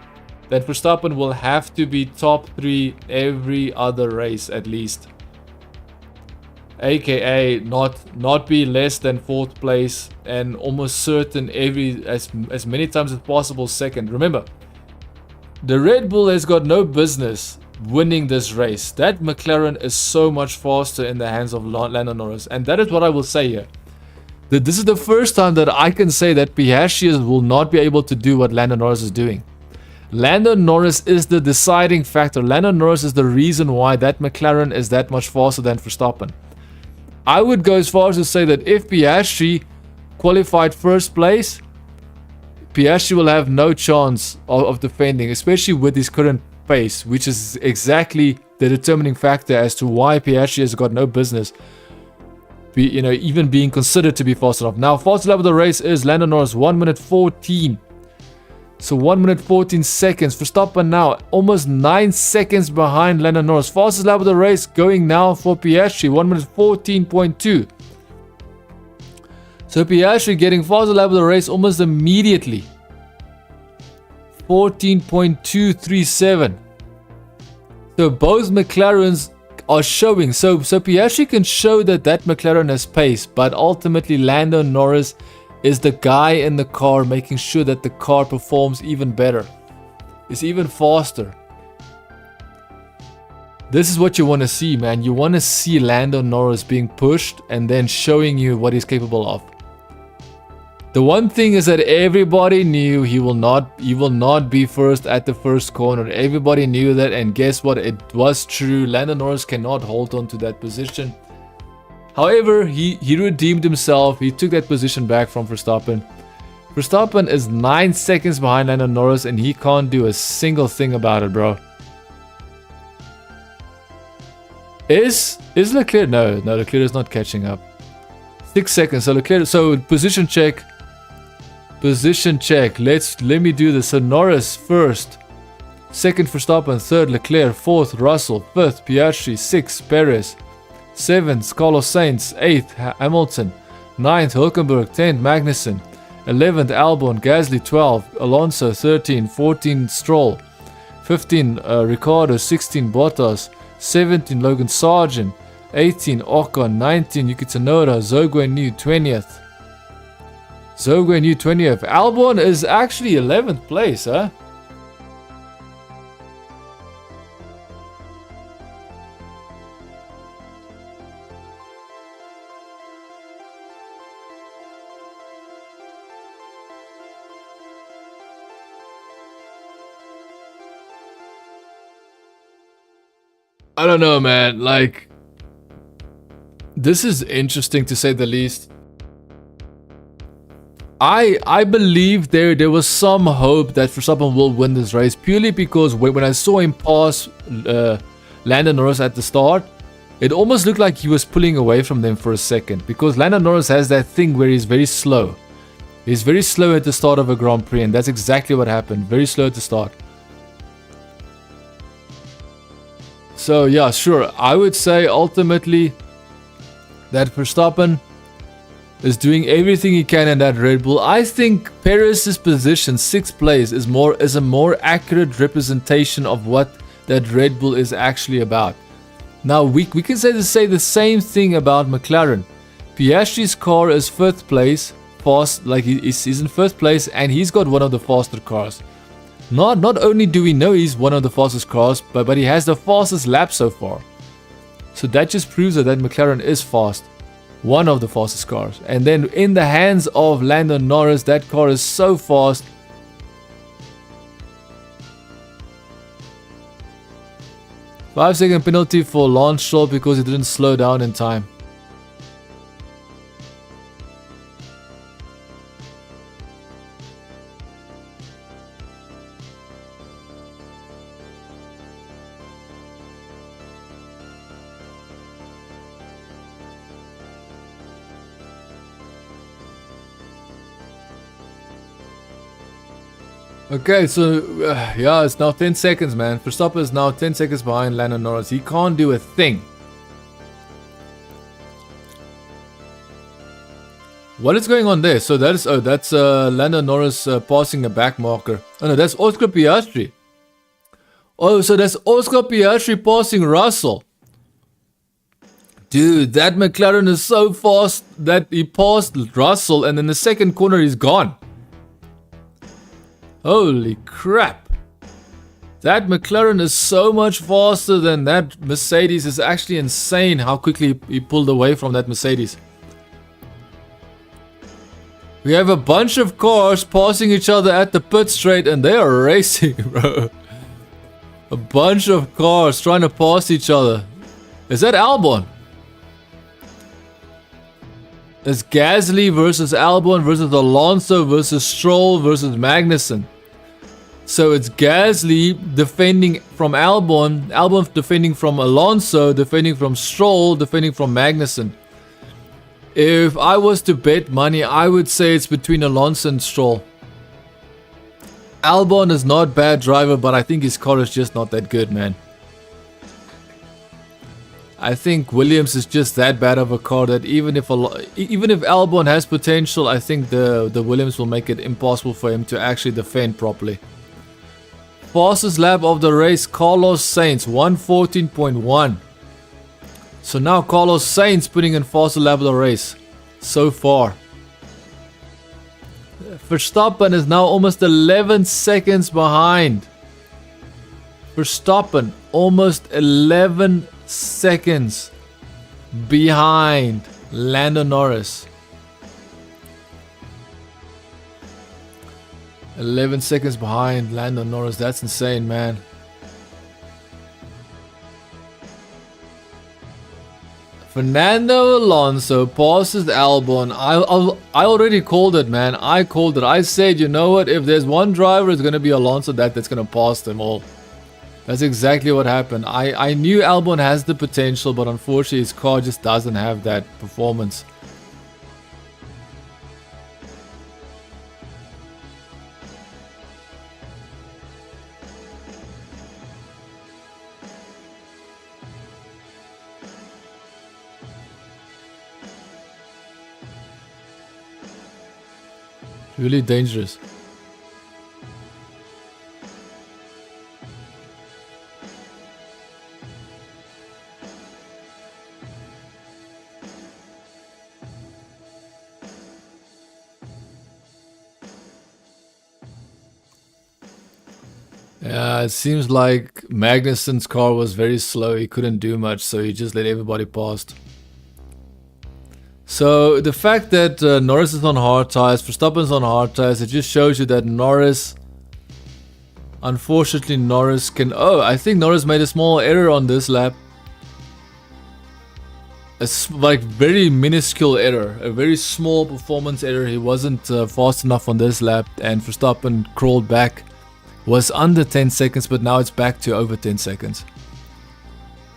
A: then Verstappen will have to be top 3 every other race at least. AKA not be less than 4th place, and almost certain as many times as possible second. Remember, the Red Bull has got no business winning this race. That McLaren is so much faster in the hands of Lando Norris, and that is what I will say here. That this is the first time that I can say that Piastri will not be able to do what Lando Norris is doing. Lando Norris is the deciding factor. Lando Norris is the reason why that McLaren is that much faster than Verstappen. I would go as far as to say that if Piastri qualified first place, Piastri will have no chance of defending, especially with his current pace, which is exactly the determining factor as to why Piastri has got no business even being considered to be fast enough. Now, fastest lap of the race is Lando Norris, 1 minute 14. So 1 minute 14 seconds. Verstappen now almost 9 seconds behind Lando Norris. Fastest lap of the race going now for Piastri, 1 minute 14.2. So Piastri getting fastest lap of the race almost immediately. 14.237. So both McLarens are showing. So Piastri can show that McLaren has pace, but ultimately Lando Norris is the guy in the car making sure that the car performs even better. It's even faster. This is what you want to see, man. You want to see Lando Norris being pushed and then showing you what he's capable of. The one thing is that everybody knew he will not be first at the first corner. Everybody knew that, and guess what? It was true. Lando Norris cannot hold on to that position. However, he redeemed himself. He took that position back from Verstappen. Verstappen is 9 seconds behind Lando Norris, and he can't do a single thing about it, bro. Is Leclerc? No, Leclerc is not catching up. 6 seconds. So Leclerc. So position check. Position check. Let me do this. So Norris first, second Verstappen, third Leclerc, fourth Russell, fifth Piastri, sixth Perez, seventh Carlos Sainz, eighth Hamilton, ninth Hülkenberg, 10th Magnussen, 11th Albon, Gasly, 12 Alonso, 13, 14 Stroll, 15 Ricciardo, 16 Bottas, 17 Logan Sargent, 18 Ocon, 19 Yuki Tsunoda, Zhou Guanyu 20th. Zhou Guanyu 20th. Albon is actually 11th place, huh? I don't know, man. Like, this is interesting to say the least. I believe there was some hope that Verstappen will win this race, purely because when I saw him pass Lando Norris at the start, it almost looked like he was pulling away from them for a second, because Lando Norris has that thing where he's very slow. He's very slow at the start of a Grand Prix, and that's exactly what happened. Very slow at the start. So yeah, sure, I would say ultimately that Verstappen is doing everything he can in that Red Bull. I think Perez's position, 6th place, is a more accurate representation of what that Red Bull is actually about. Now we can say the same thing about McLaren. Piastri's car is 5th place, fast, like he's in 5th place, and he's got one of the faster cars. Not only do we know he's one of the fastest cars, but he has the fastest lap so far. So that just proves that McLaren is fast. One of the fastest cars. And then in the hands of Lando Norris, that car is so fast. Five-second penalty for Lance Stroll because he didn't slow down in time. Okay, so yeah, it's now 10 seconds, man. Verstappen is now 10 seconds behind Lando Norris. He can't do a thing. What is going on there? So that's Lando Norris passing a back marker. Oh no, that's Oscar Piastri. Oh, so that's Oscar Piastri passing Russell. Dude, that McLaren is so fast that he passed Russell, and in the second corner he's gone. Holy crap. That McLaren is so much faster than that Mercedes. It's actually insane how quickly he pulled away from that Mercedes. We have a bunch of cars passing each other at the pit straight, and they are racing, bro. A bunch of cars trying to pass each other. Is that Albon? It's Gasly versus Albon versus Alonso versus Stroll versus Magnussen. So it's Gasly defending from Albon, Albon defending from Alonso, defending from Stroll, defending from Magnussen. If I was to bet money, I would say it's between Alonso and Stroll. Albon is not a bad driver, but I think his car is just not that good, man. I think Williams is just that bad of a car that even if Albon has potential, I think the Williams will make it impossible for him to actually defend properly. Fastest lap of the race, Carlos Sainz, 114.1. So now Carlos Sainz putting in fastest lap of the race so far. Verstappen is now almost 11 seconds behind. Verstappen almost 11 seconds behind Lando Norris. 11 seconds behind Lando Norris. That's insane, man. Fernando Alonso passes Albon. I already called it, man. I called it. I said, you know what? If there's one driver, it's going to be Alonso that's going to pass them all. That's exactly what happened. I knew Albon has the potential, but unfortunately his car just doesn't have that performance. Really dangerous. Yeah, it seems like Magnussen's car was very slow. He couldn't do much, so he just let everybody past. So the fact that Norris is on hard tires, Verstappen's on hard tires, it just shows you that Norris, unfortunately Norris can... Oh, I think Norris made a small error on this lap. A like very minuscule error, a very small performance error. He wasn't fast enough on this lap, and Verstappen crawled back. Was under 10 seconds, but now it's back to over 10 seconds.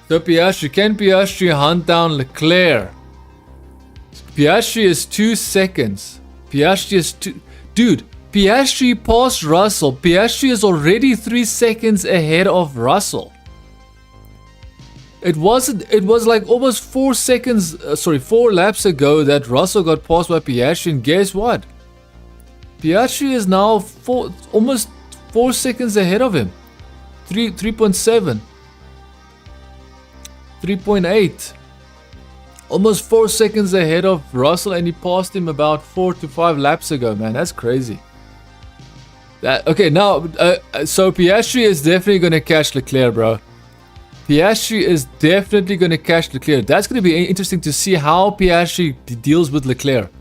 A: So Piastri, can Piastri hunt down Leclerc? Piastri is 2 seconds. Piastri is 2... Dude, Piastri passed Russell. Piastri is already 3 seconds ahead of Russell. It was like almost 4 seconds, 4 laps ago that Russell got passed by Piastri, and guess what? Piastri is now almost 4 seconds ahead of him. 3.7. 3.8. Almost 4 seconds ahead of Russell, and he passed him about 4 to 5 laps ago, man. That's crazy. Okay, now, so Piastri is definitely going to catch Leclerc, bro. Piastri is definitely going to catch Leclerc. That's going to be interesting to see how Piastri deals with Leclerc.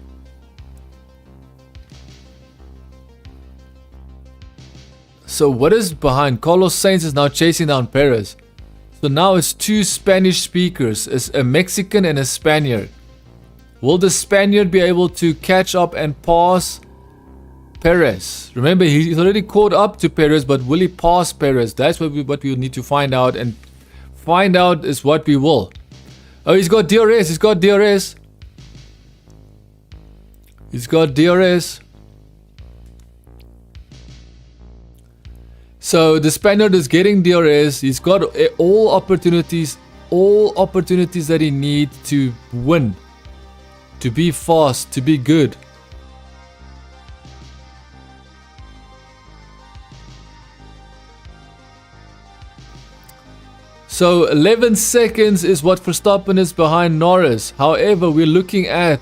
A: So what is behind? Carlos Sainz is now chasing down Perez. So now it's 2 Spanish speakers. It's a Mexican and a Spaniard. Will the Spaniard be able to catch up and pass Perez? Remember, he's already caught up to Perez, but will he pass Perez? That's what we need to find out, and find out is what we will. Oh, he's got DRS. He's got DRS. He's got DRS. So the Spaniard is getting DRS. He's got all opportunities that he needs to win, to be fast, to be good. So 11 seconds is what Verstappen is behind Norris. However, we're looking at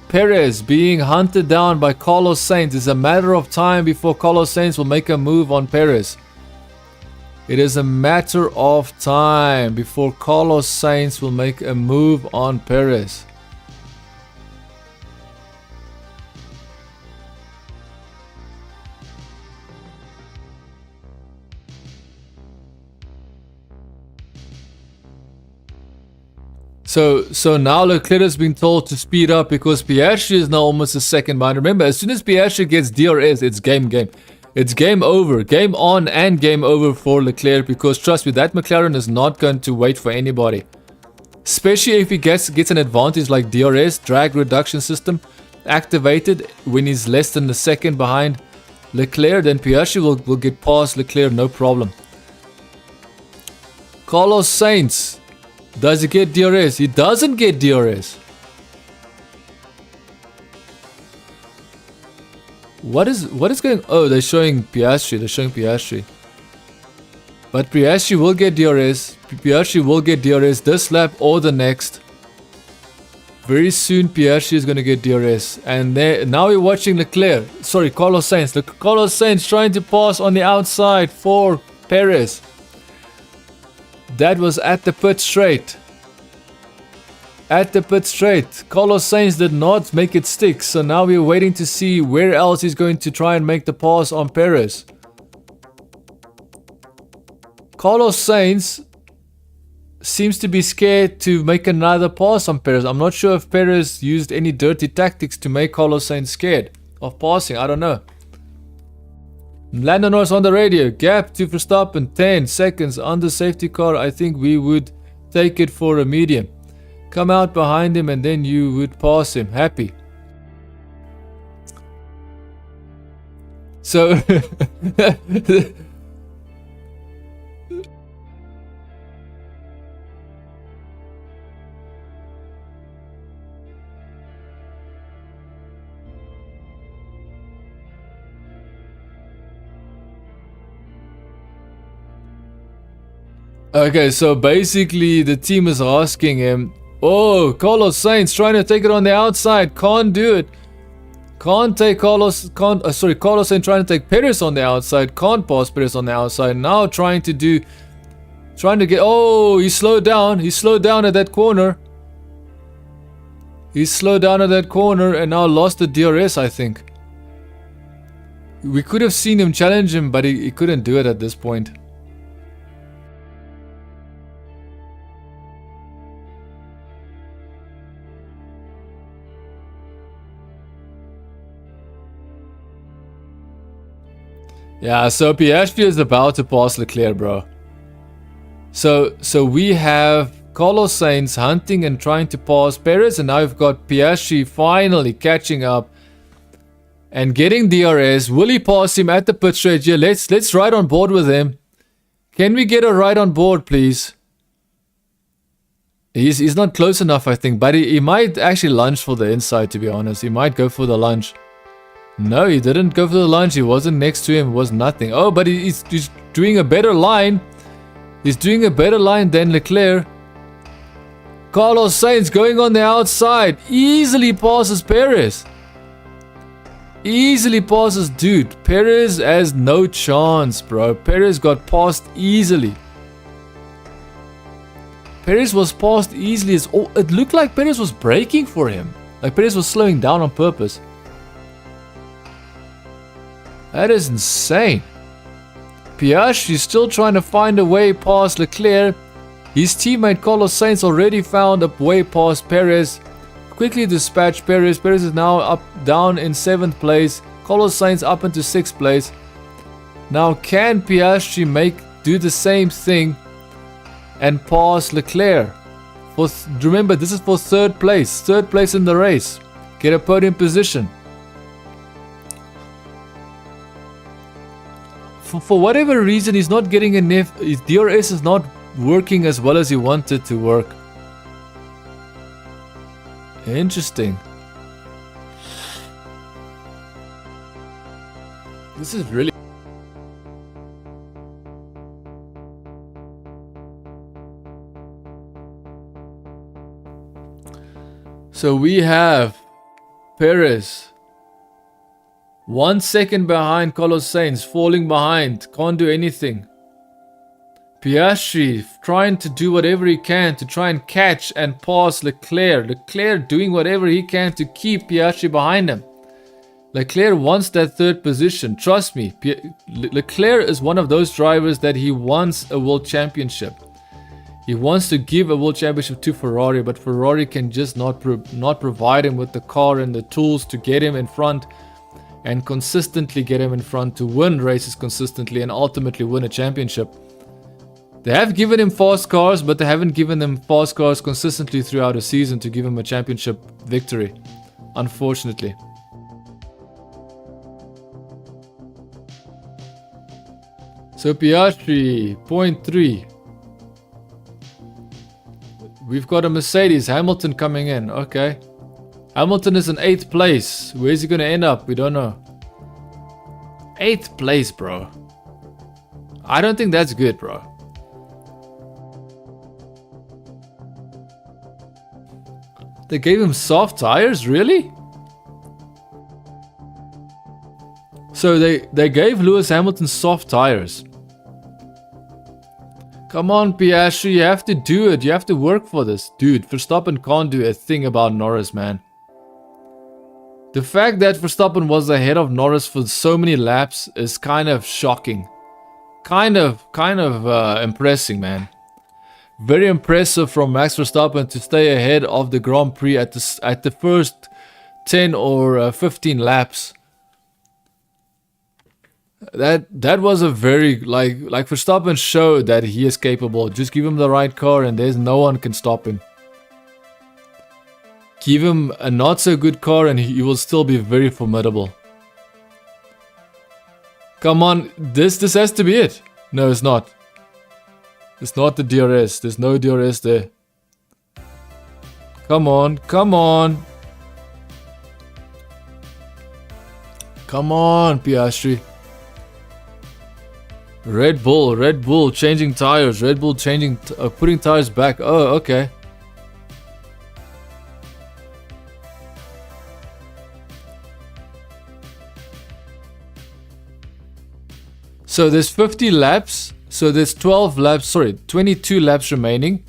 A: Perez being hunted down by Carlos Sainz. It's a matter of time before Carlos Sainz will make a move on Perez. It is a matter of time before Carlos Sainz will make a move on Perez. So now Leclerc has been told to speed up because Piastri is now almost a second behind. Remember, as soon as Piastri gets DRS, it's game. It's game over. Game on and game over for Leclerc, because trust me, that McLaren is not going to wait for anybody. Especially if he gets an advantage like DRS, drag reduction system, activated when he's less than a second behind Leclerc, then Piastri will get past Leclerc, no problem. Carlos Sainz. Does he get DRS? He doesn't get DRS. What is going... Oh, they're showing Piastri. But Piastri will get DRS. Piastri will get DRS this lap or the next. Very soon Piastri is going to get DRS. And now we're watching Leclerc. Sorry, Carlos Sainz. Look, Carlos Sainz trying to pass on the outside for Perez. That was at the pit straight. At the pit straight. Carlos Sainz did not make it stick. So now we're waiting to see where else he's going to try and make the pass on Perez. Carlos Sainz seems to be scared to make another pass on Perez. I'm not sure if Perez used any dirty tactics to make Carlos Sainz scared of passing. I don't know. Lando Norris on the radio. Gap to Verstappen, 10 seconds under safety car. I think we would take it for a medium. Come out behind him and then you would pass him. Happy. So... Okay, so basically the team is asking him, oh, Carlos Sainz trying to take it on the outside, can't do it. Can't take Carlos Sainz trying to take Perez on the outside, can't pass Perez on the outside. Now trying to get, oh, he slowed down at that corner. He slowed down at that corner and now lost the DRS, I think. We could have seen him challenge him, but he couldn't do it at this point. Yeah, so Piastri is about to pass Leclerc, bro. So we have Carlos Sainz hunting and trying to pass Perez, and now we've got Piastri finally catching up and getting DRS. Will he pass him at the pit straight? Yeah, let's ride on board with him. Can we get a ride on board, please? He's not close enough, I think, but he might actually lunge for the inside, to be honest. He might go for the lunge. No, he didn't go for the lunge. He wasn't next to him. It was nothing. Oh, but he's doing a better line. He's doing a better line than Leclerc. Carlos Sainz going on the outside. Easily passes Perez. Easily passes dude. Perez has no chance, bro. Perez got passed easily. Perez was passed easily. It looked like Perez was braking for him. Like Perez was slowing down on purpose. That is insane. Piastri still trying to find a way past Leclerc. His teammate Carlos Sainz already found a way past Perez. Quickly dispatched Perez. Perez is now down in 7th place. Carlos Sainz up into 6th place. Now can Piastri do the same thing and pass Leclerc? Remember, this is for 3rd place. 3rd place in the race. Get a podium position. For whatever reason, he's not getting enough. His DRS is not working as well as he wanted to work. Interesting. This is really... So we have Perez 1 second behind Carlos Sainz, falling behind, can't do anything. Piastri trying to do whatever he can to try and catch and pass Leclerc. Leclerc doing whatever he can to keep Piastri behind him. Leclerc wants that 3rd position, trust me. Leclerc is one of those drivers that he wants a world championship. He wants to give a world championship to Ferrari, but Ferrari can just not provide him with the car and the tools to get him in front and consistently get him in front to win races consistently and ultimately win a championship. They have given him fast cars, but they haven't given him fast cars consistently throughout a season to give him a championship victory, unfortunately. So Piastri, 0.3. We've got a Mercedes, Hamilton coming in, okay. Hamilton is in 8th place. Where's he going to end up? We don't know. 8th place, bro. I don't think that's good, bro. They gave him soft tires? Really? So they gave Lewis Hamilton soft tires. Come on, Piastri, you have to do it. You have to work for this. Dude, Verstappen can't do a thing about Norris, man. The fact that Verstappen was ahead of Norris for so many laps is kind of shocking. Kind of impressive, man. Very impressive from Max Verstappen to stay ahead of the Grand Prix at the first 10 or 15 laps. That was a very like Verstappen showed that he is capable. Just give him the right car and there's no one can stop him. Give him a not so good car and he will still be very formidable. Come on, this has to be it. No, it's not. It's not the DRS. There's no DRS there. Come on, come on. Come on, Piastri. Red Bull changing tires. Red Bull changing, putting tires back. Oh, okay. So there's 50 laps. So there's 22 laps remaining.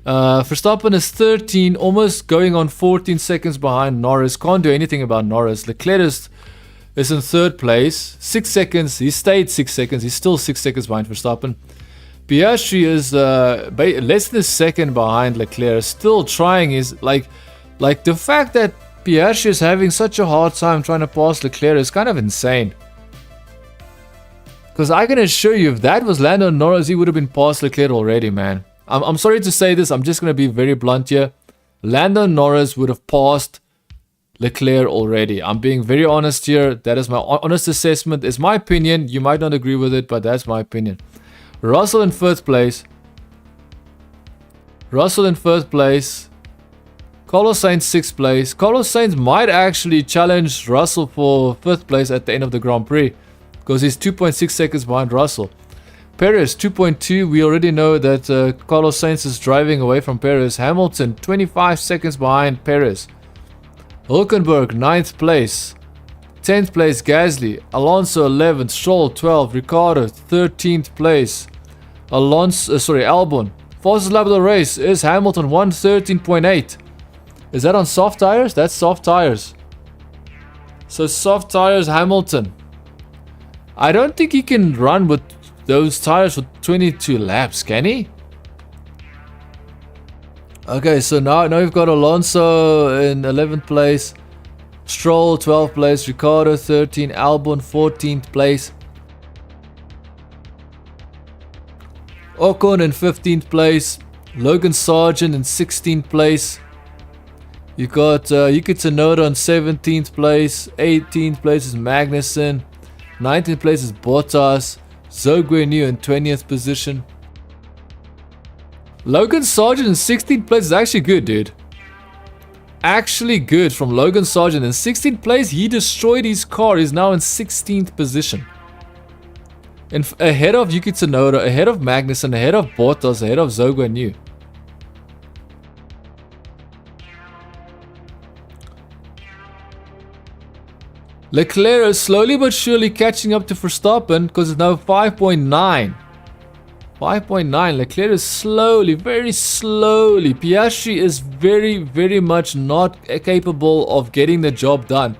A: Verstappen is 13, almost going on 14 seconds behind Norris. Can't do anything about Norris. Leclerc is in third place. 6 seconds. He stayed 6 seconds. He's still 6 seconds behind Verstappen. Piastri is less than a second behind Leclerc. Still trying his like the fact that Piastri is having such a hard time trying to pass Leclerc is kind of insane. Because I can assure you, if that was Lando Norris, he would have been past Leclerc already, man. I'm sorry to say this. I'm just going to be very blunt here. Lando Norris would have passed Leclerc already. I'm being very honest here. That is my honest assessment. It's my opinion. You might not agree with it, but that's my opinion. Russell in first place. Carlos Sainz 6th place. Carlos Sainz might actually challenge Russell for 5th place at the end of the Grand Prix. Because he's 2.6 seconds behind Russell. Perez 2.2. We already know that Carlos Sainz is driving away from Perez. Hamilton 25 seconds behind Perez. Hülkenberg 9th place. 10th place Gasly. Alonso 11th. Stroll 12th. Ricciardo 13th place. Albon. Fastest lap of the race is Hamilton 1:13.8. Is that on soft tires? That's soft tires. So soft tires Hamilton. I don't think he can run with those tires for 22 laps, can he? Okay, so now we've got Alonso in 11th place, Stroll 12th place, Ricciardo 13th, Albon 14th place, Ocon in 15th place, Logan Sargent in 16th place. You got Yuki Tsunoda on 17th place, 18th place is Magnussen. 19th place is Bottas. Zhou Guanyu in 20th position. Logan Sargent in 16th place is actually good, dude. Actually good from Logan Sargent. In 16th place, he destroyed his car. He's now in 16th position. And ahead of Yuki Tsunoda, ahead of Magnussen, ahead of Bottas, ahead of Zhou Guanyu. Leclerc is slowly but surely catching up to Verstappen because it's now 5.9. 5.9. Leclerc is slowly, very slowly. Piastri is very much not capable of getting the job done.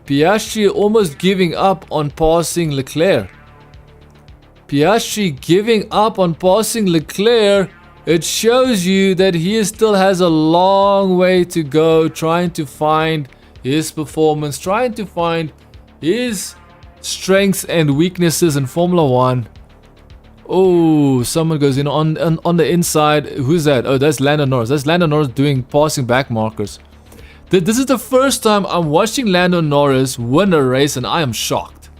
A: Piastri almost giving up on passing Leclerc. Piastri giving up on passing Leclerc. It shows you that he still has a long way to go trying to find his performance, trying to find his strengths and weaknesses in Formula 1. Oh, someone goes in on the inside. Who's that? Oh, that's Lando Norris. That's Lando Norris doing passing back markers. This is the first time I'm watching Lando Norris win a race and I am shocked.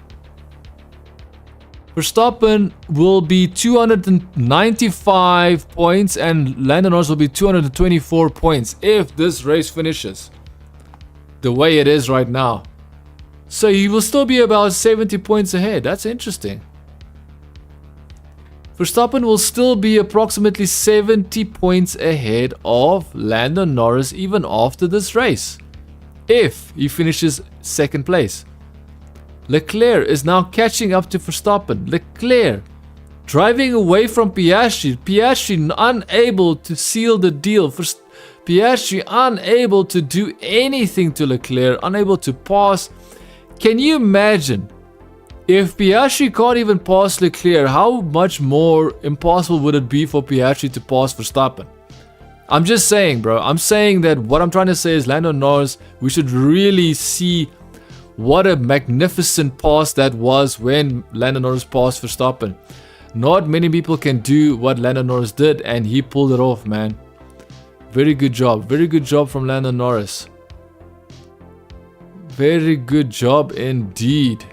A: Verstappen will be 295 points and Lando Norris will be 224 points if this race finishes the way it is right now. So he will still be about 70 points ahead. That's interesting. Verstappen will still be approximately 70 points ahead of Lando Norris even after this race, if he finishes second place. Leclerc is now catching up to Verstappen. Leclerc driving away from Piastri. Piastri unable to seal the deal. Piastri unable to do anything to Leclerc, unable to pass. Can you imagine? If Piastri can't even pass Leclerc, how much more impossible would it be for Piastri to pass Verstappen? I'm just saying, bro. I'm saying that what I'm trying to say is Lando Norris, we should really see what a magnificent pass that was when Lando Norris passed Verstappen. Not many people can do what Lando Norris did, and he pulled it off, man. Very good job. Very good job from Lando Norris. Very good job indeed.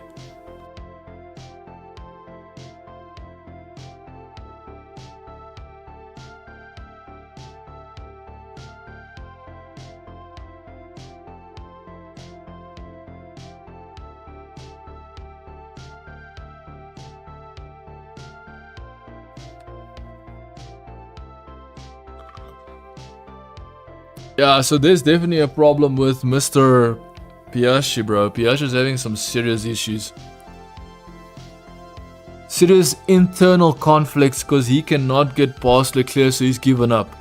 A: Yeah, so there's definitely a problem with Mr. Piastri, bro. Piastri's having some serious issues. Serious internal conflicts because he cannot get past Leclerc, so he's given up.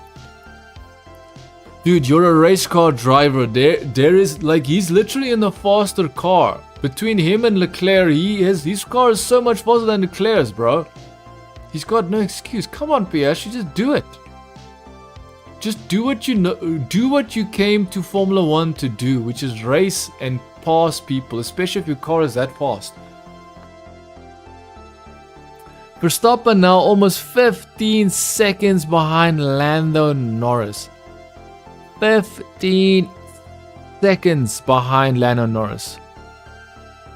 A: Dude, you're a race car driver. There is, like, he's literally in the faster car. Between him and Leclerc, his car is so much faster than Leclerc's, bro. He's got no excuse. Come on, Piastri, just do it. Just do what you know, do what you came to Formula 1 to do, which is race and pass people, especially if your car is that fast. Verstappen now almost 15 seconds behind Lando Norris. 15 seconds behind Lando Norris.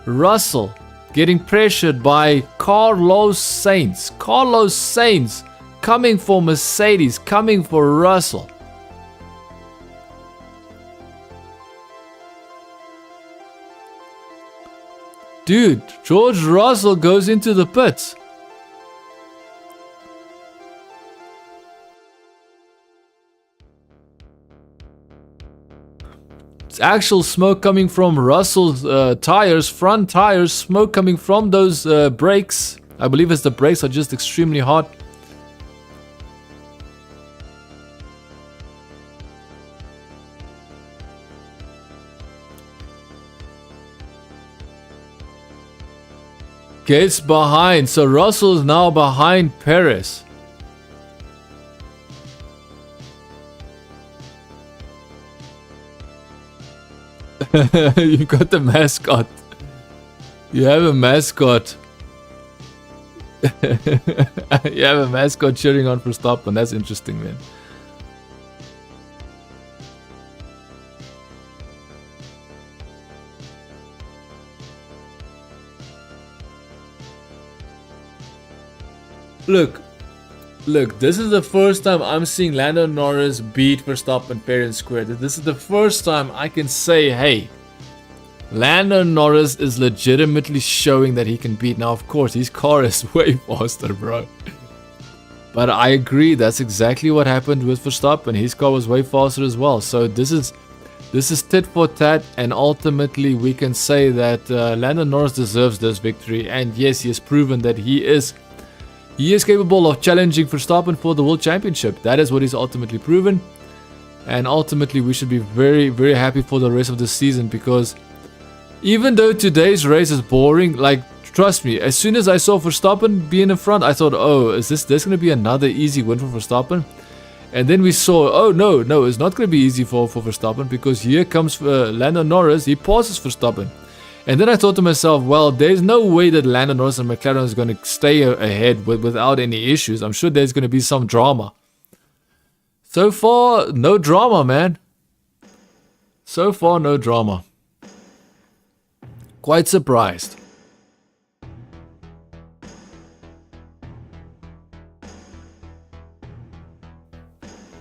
A: Russell getting pressured by Carlos Sainz. Carlos Sainz coming for Mercedes, coming for Russell. Dude, George Russell goes into the pits. It's actual smoke coming from Russell's tires, front tires, smoke coming from those brakes. I believe it's the brakes are just extremely hot. Gets behind, so Russell is now behind Perez. You got the mascot. You have a mascot. You have a mascot cheering on Verstappen. That's interesting, man. Look, this is the first time I'm seeing Lando Norris beat Verstappen fair and square. This is the first time I can say, hey, Lando Norris is legitimately showing that he can beat. Now, of course, his car is way faster, bro. But I agree, that's exactly what happened with Verstappen. His car was way faster as well. So this is tit for tat, and ultimately we can say that Lando Norris deserves this victory. And yes, he has proven that he is capable of challenging Verstappen for the World Championship. That is what he's ultimately proven. And ultimately, we should be very, very happy for the rest of the season, because even though today's race is boring, like, trust me, as soon as I saw Verstappen being in front, I thought, oh, there's going to be another easy win for Verstappen? And then we saw, oh, no, it's not going to be easy for Verstappen, because here comes Lando Norris. He passes Verstappen. And then I thought to myself, well, there's no way that Lando Norris and McLaren is going to stay ahead without any issues. I'm sure there's going to be some drama. So far, no drama, man. So far, no drama. Quite surprised.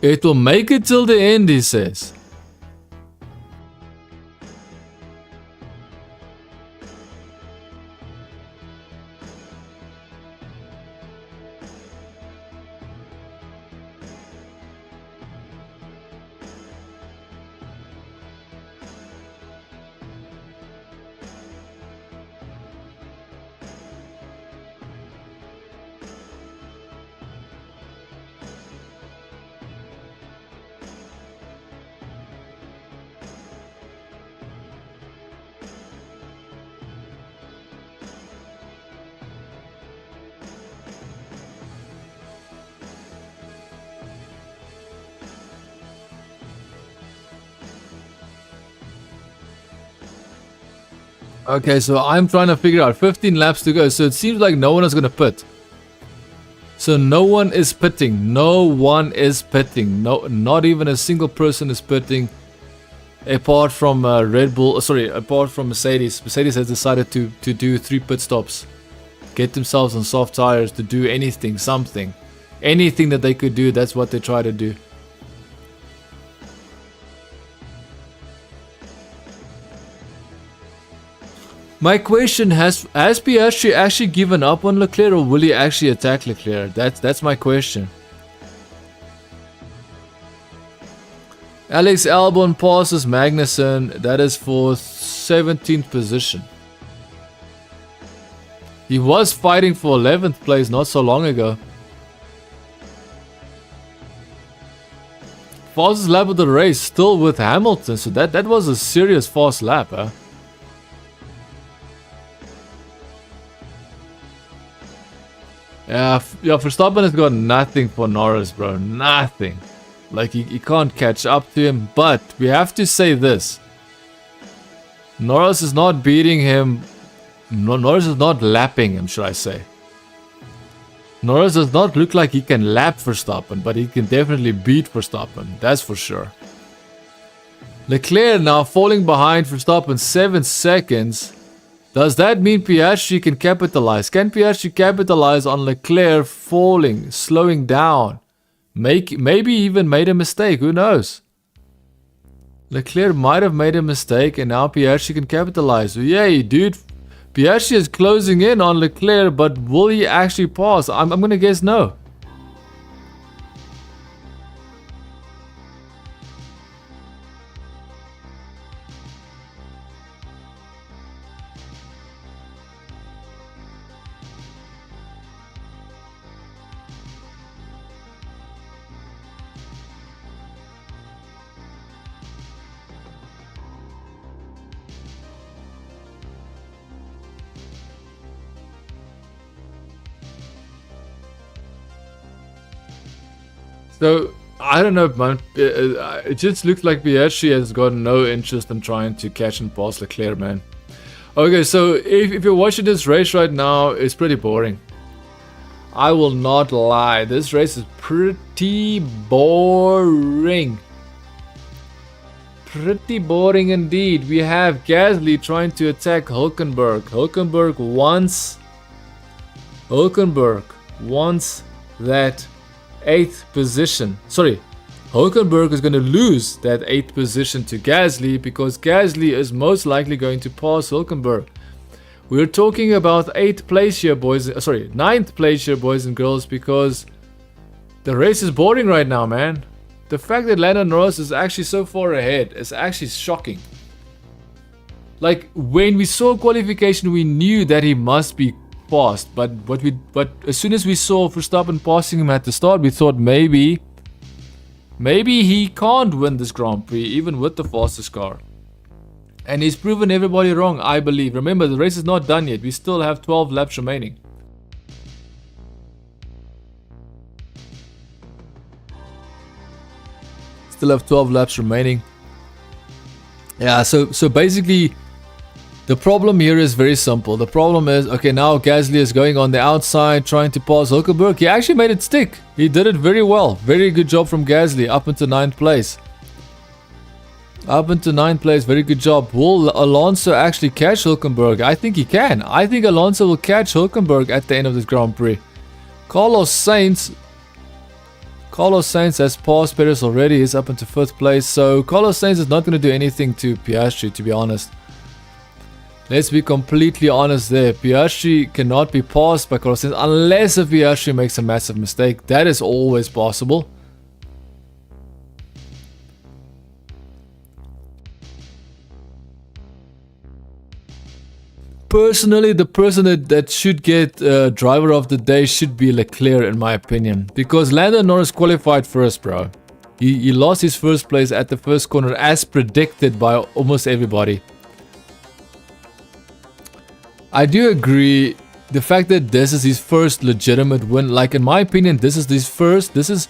A: It will make it till the end, he says. Okay, so I'm trying to figure out 15 laps to go. So it seems like no one is going to pit. So no one is pitting. No one is pitting. No, not even a single person is pitting. Apart from Red Bull, apart from Mercedes. Mercedes has decided to do 3 pit stops. Get themselves on soft tires to do anything, something. Anything that they could do, that's what they try to do. My question, has Piastri actually given up on Leclerc, or will he actually attack Leclerc? That's my question. Alex Albon passes Magnussen. That is for 17th position. He was fighting for 11th place not so long ago. Fastest lap of the race, still with Hamilton. So that was a serious fast lap, huh? Yeah, Verstappen has got nothing for Norris, bro. Nothing. Like, he can't catch up to him. But we have to say this. Norris is not beating him. Norris is not lapping him, should I say. Norris does not look like he can lap Verstappen, but he can definitely beat Verstappen. That's for sure. Leclerc now falling behind Verstappen 7 seconds. Does that mean Piastri can capitalize? Can Piastri capitalize on Leclerc falling, slowing down? Maybe even made a mistake, who knows? Leclerc might have made a mistake and now Piastri can capitalize. Yay, dude. Piastri is closing in on Leclerc, but will he actually pass? I'm gonna guess no. So, I don't know, man. It just looks like Piastri has got no interest in trying to catch and pass Leclerc, man. Okay, so if you're watching this race right now, it's pretty boring. I will not lie. This race is pretty boring. Pretty boring indeed. We have Gasly trying to attack Hülkenberg. Hülkenberg wants that 8th position. Sorry, Hülkenberg is going to lose that 8th position to Gasly because Gasly is most likely going to pass Hülkenberg. We're talking about 8th place here, boys. 9th place here, boys and girls, because the race is boring right now, man. The fact that Lando Norris is actually so far ahead is actually shocking. Like, when we saw qualification, we knew that he must be fast, but as soon as we saw Verstappen passing him at the start, we thought maybe he can't win this Grand Prix even with the fastest car. And he's proven everybody wrong, I believe. Remember, the race is not done yet. We still have 12 laps remaining. Still have 12 laps remaining. Yeah, so basically the problem here is very simple. The problem is, okay, now Gasly is going on the outside trying to pass Hülkenberg. He actually made it stick. He did it very well. Very good job from Gasly up into 9th place. Up into 9th place, very good job. Will Alonso actually catch Hülkenberg? I think he can. I think Alonso will catch Hülkenberg at the end of this Grand Prix. Carlos Sainz has passed Perez already. He's up into 5th place. So Carlos Sainz is not going to do anything to Piastri, to be honest. Let's be completely honest there. Piastri cannot be passed by Carlos Sainz unless if Piastri makes a massive mistake. That is always possible. Personally, the person that should get driver of the day should be Leclerc, in my opinion. Because Lando Norris qualified first, bro. He lost his first place at the first corner as predicted by almost everybody. I do agree, the fact that this is his first legitimate win, like in my opinion, this is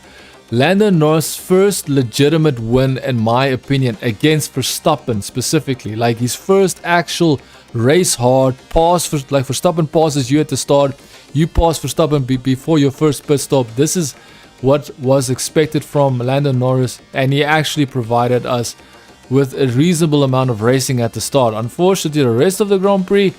A: Lando Norris' first legitimate win in my opinion against Verstappen specifically, like his first actual race hard, pass for, like Verstappen passes you at the start, you pass Verstappen before your first pit stop. This is what was expected from Lando Norris, and he actually provided us with a reasonable amount of racing at the start. Unfortunately, the rest of the Grand Prix,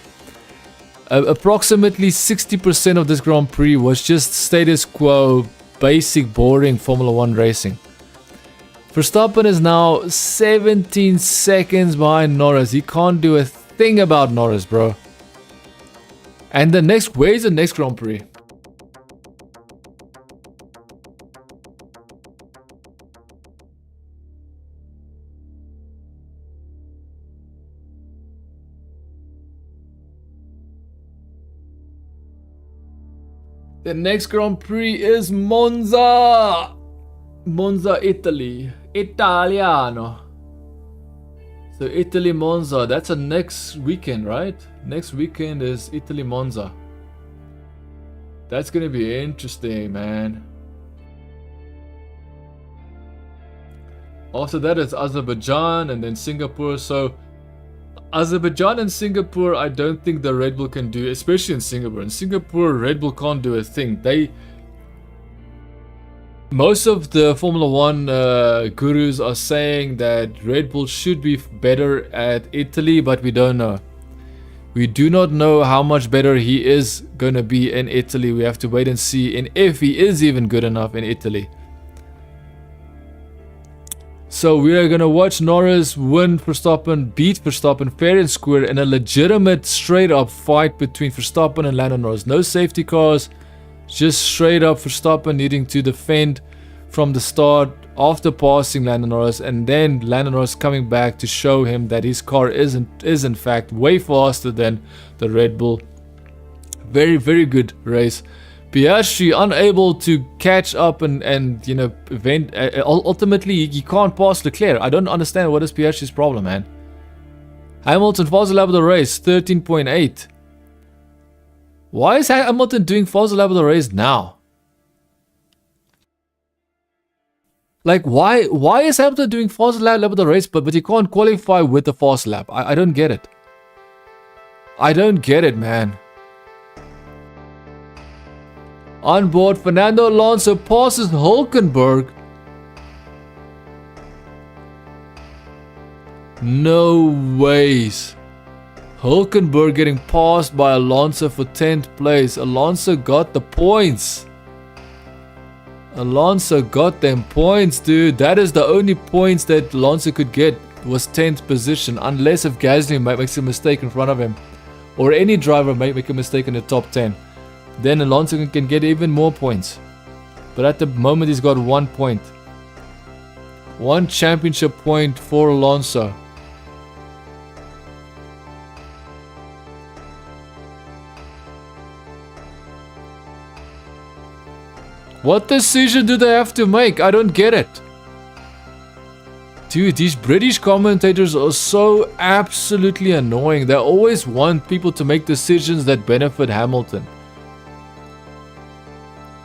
A: approximately 60% of this Grand Prix was just status quo, basic, boring Formula 1 racing. Verstappen is now 17 seconds behind Norris. He can't do a thing about Norris, bro. And where's the next Grand Prix? The next Grand Prix is Monza! Monza, Italy. Italiano. So Italy, Monza. That's a next weekend, right? Next weekend is Italy, Monza. That's gonna be interesting, man. After that, it's Azerbaijan and then Singapore. So Azerbaijan and Singapore, I don't think the Red Bull can do, especially in Singapore. In Singapore, Red Bull can't do a thing. Most of the Formula 1 gurus are saying that Red Bull should be better at Italy, but we don't know. We do not know how much better he is going to be in Italy. We have to wait and see, and if he is even good enough in Italy. So we are going to watch Norris win Verstappen, beat Verstappen fair and square in a legitimate straight up fight between Verstappen and Lando Norris. No safety cars, just straight up Verstappen needing to defend from the start after passing Lando Norris, and then Lando Norris coming back to show him that his car is in fact way faster than the Red Bull. Very, very good race. Piastri unable to catch up and you know, ultimately he can't pass Leclerc. I don't understand what is Piastri's problem, man. Hamilton, fastest lap of the race, 13.8. Why is Hamilton doing fastest lap of the race now? Like, why is Hamilton doing fastest lap of the race, but he can't qualify with the fast lap? I don't get it. I don't get it, man. On board, Fernando Alonso passes Hülkenberg. No ways. Hülkenberg getting passed by Alonso for 10th place. Alonso got the points. Alonso got them points, dude. That is the only points that Alonso could get, was 10th position. Unless if Gasly makes a mistake in front of him, or any driver might make a mistake in the top 10. Then Alonso can get even more points. But at the moment he's got 1 point. 1 championship point for Alonso. What decision do they have to make? I don't get it. Dude, these British commentators are so absolutely annoying. They always want people to make decisions that benefit Hamilton.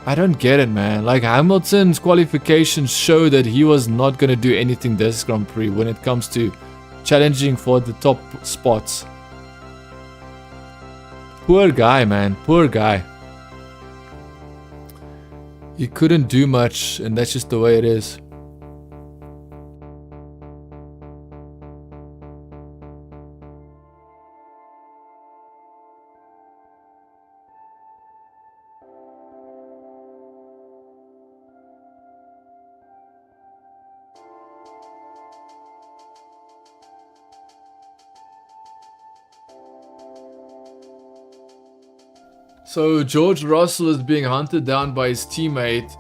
A: I don't get it, man. Like, Hamilton's qualifications show that he was not going to do anything this Grand Prix when it comes to challenging for the top spots. Poor guy, man. Poor guy. He couldn't do much, and that's just the way it is. So George Russell is being hunted down by his teammate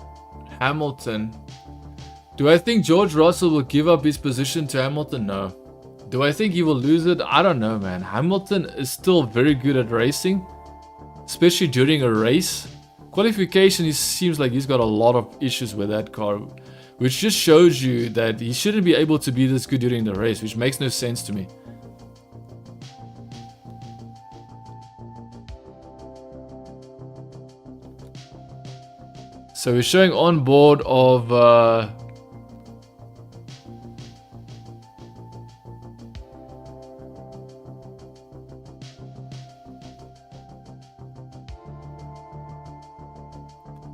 A: Hamilton. Do I think George Russell will give up his position to Hamilton? No. Do I think he will lose it? I don't know, man. Hamilton is still very good at racing, especially during a race. Qualification, he seems like he's got a lot of issues with that car, which just shows you that he shouldn't be able to be this good during the race, which makes no sense to me. So we're showing on board of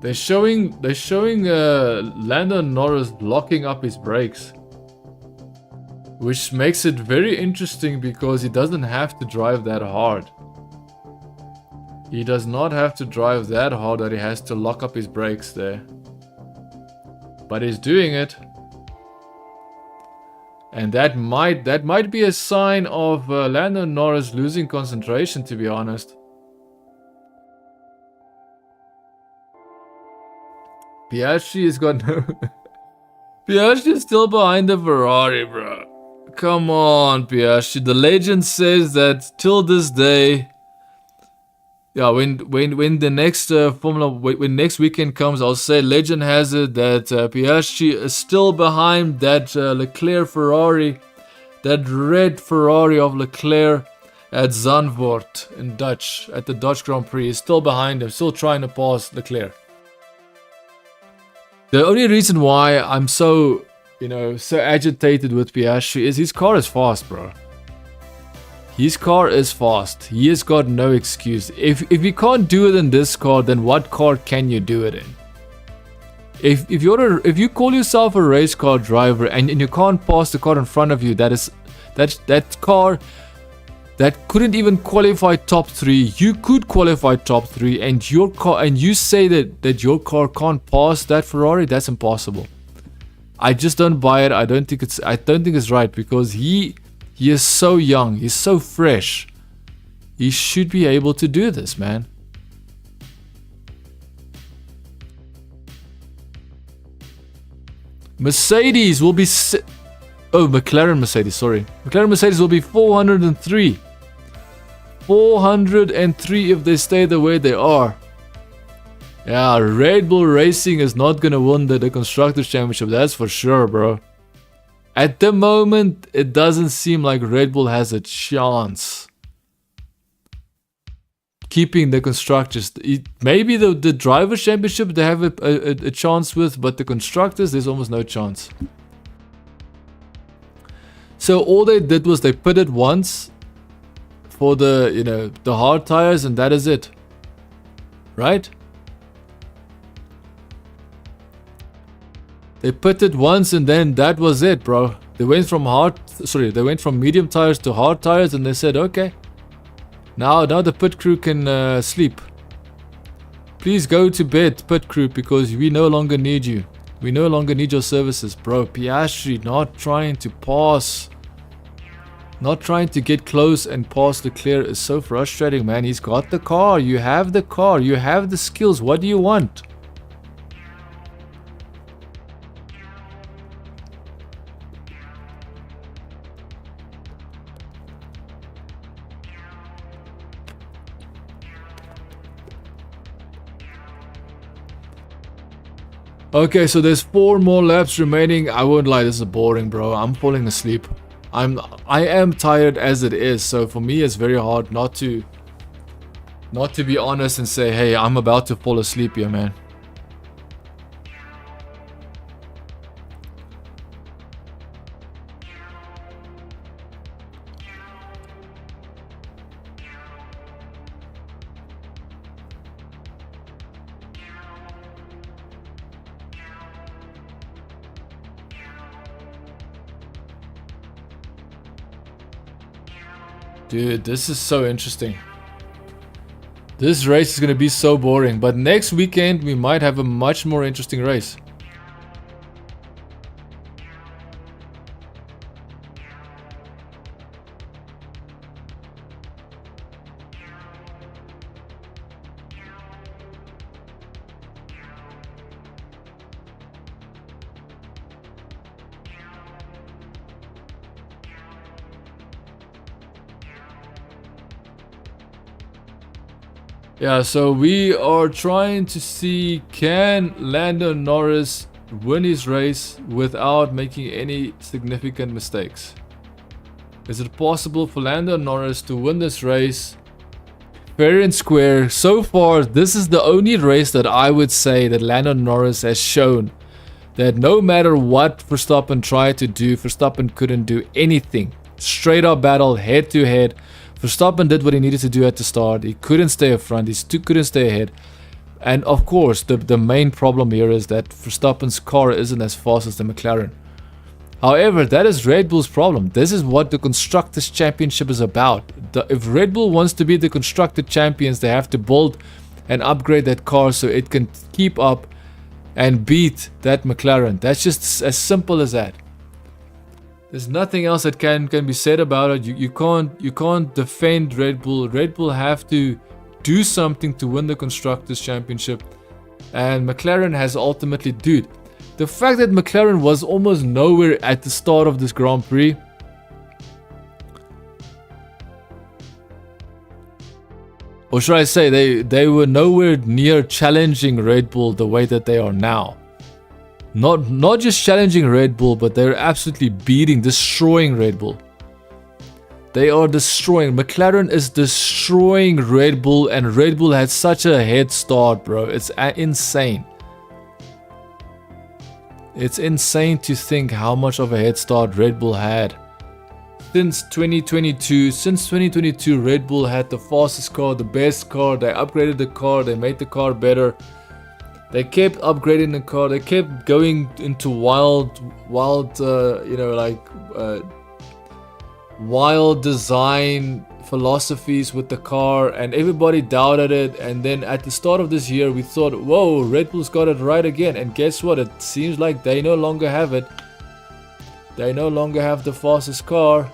A: They're showing Lando Norris locking up his brakes, which makes it very interesting because he doesn't have to drive that hard. He does not have to drive that hard that he has to lock up his brakes there. But he's doing it. And that might be a sign of Lando Norris losing concentration, to be honest. Piastri has got no... Piastri is still behind the Ferrari, bro. Come on, Piastri. The legend says that till this day... Yeah, when the next when next weekend comes, I'll say legend has it that Piastri is still behind that Leclerc Ferrari, that red Ferrari of Leclerc at Zandvoort in Dutch, at the Dutch Grand Prix. Is still behind him, still trying to pass Leclerc. The only reason why I'm so, so agitated with Piastri is his car is fast, bro. His car is fast. He has got no excuse. If you can't do it in this car, then what car can you do it in? If you call yourself a race car driver and you can't pass the car in front of you, that car that couldn't even qualify top 3, you could qualify top 3, and your car, and you say that your car can't pass that Ferrari, that's impossible. I just don't buy it. I don't think it's right, because he is so young. He's so fresh. He should be able to do this, man. Mercedes will be... McLaren Mercedes, sorry. McLaren Mercedes will be 403. 403 if they stay the way they are. Yeah, Red Bull Racing is not going to win the Constructors' Championship. That's for sure, bro. At the moment, it doesn't seem like Red Bull has a chance keeping the Constructors. Maybe the Drivers' Championship they have a chance with, but the Constructors, there's almost no chance. So all they did was they put it once for the hard tires, and that is it. Right? They put it once and then that was it, bro. They went from medium tires to hard tires, and they said, okay, now the pit crew can sleep. Please go to bed, pit crew, because we no longer need you. We no longer need your services, bro. Piastri not trying to pass, not trying to get close and pass Leclerc is so frustrating, man. He's got the car. You have the car. You have the skills. What do you want? Okay, so there's 4 more laps remaining. I won't lie, this is boring, bro. I'm falling asleep. I am tired as it is, so for me it's very hard not to be honest and say, hey, I'm about to fall asleep here, man. Dude, this is so interesting. This race is going to be so boring, but next weekend we might have a much more interesting race. Yeah, so we are trying to see, can Lando Norris win his race without making any significant mistakes? Is it possible for Lando Norris to win this race fair and square? So far, this is the only race that I would say that Lando Norris has shown that no matter what Verstappen tried to do, Verstappen couldn't do anything. Straight up battle, head to head. Verstappen did what he needed to do at the start. He couldn't stay up front. He couldn't stay ahead. And of course, the main problem here is that Verstappen's car isn't as fast as the McLaren. However, that is Red Bull's problem. This is what the Constructors' Championship is about. If Red Bull wants to be the Constructor Champions, they have to build and upgrade that car so it can keep up and beat that McLaren. That's just as simple as that. There's nothing else that can be said about it. You can't defend Red Bull. Red Bull have to do something to win the Constructors' Championship. And McLaren has ultimately, dude, the fact that McLaren was almost nowhere at the start of this Grand Prix. Or should I say, they were nowhere near challenging Red Bull the way that they are now. Not just challenging Red Bull, but they're absolutely destroying Red Bull. They are destroying. McLaren is destroying Red Bull, and Red Bull had such a head start, bro. It's insane. It's insane to think how much of a head start Red Bull had. Since 2022, Red Bull had the fastest car, the best car. They upgraded the car, they made the car better. They kept upgrading the car. They kept going into wild, wild design philosophies with the car, and everybody doubted it. And then at the start of this year, we thought, whoa, Red Bull's got it right again. And guess what? It seems like they no longer have it. They no longer have the fastest car.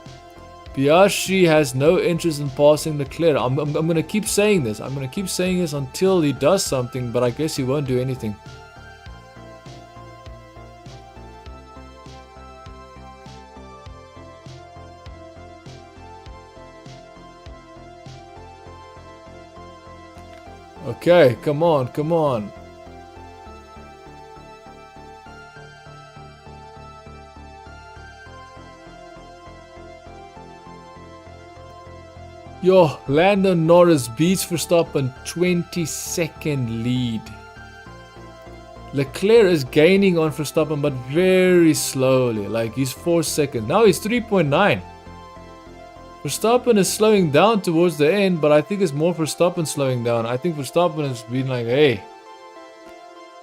A: Piastri has no interest in passing Leclerc. I'm going to keep saying this. I'm going to keep saying this until he does something, but I guess he won't do anything. Okay, come on, come on. Yo, Lando Norris beats Verstappen 20-second lead. Leclerc is gaining on Verstappen, but very slowly. Like, he's 4 seconds. Now he's 3.9. Verstappen is slowing down towards the end, but I think it's more Verstappen slowing down. I think Verstappen has been like, hey,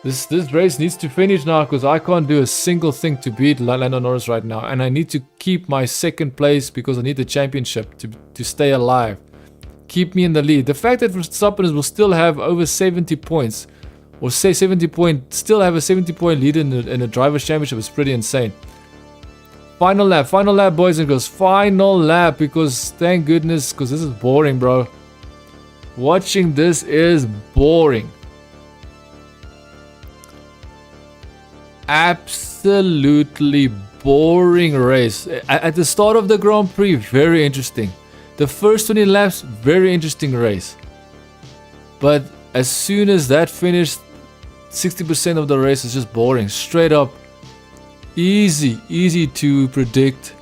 A: this race needs to finish now, because I can't do a single thing to beat Lando Norris right now. And I need to keep my second place because I need the championship to stay alive. Keep me in the lead. The fact that Verstappen will still have over 70 points, or say 70 points, still have a 70-point lead in the Drivers' Championship is pretty insane. Final lap, boys and girls. Final lap, because thank goodness, because this is boring, bro. Watching this is boring. Absolutely boring race. At the start of the Grand Prix, very interesting. The first 20 laps, very interesting race. But as soon as that finished, 60% of the race is just boring. Straight up. Easy to predict.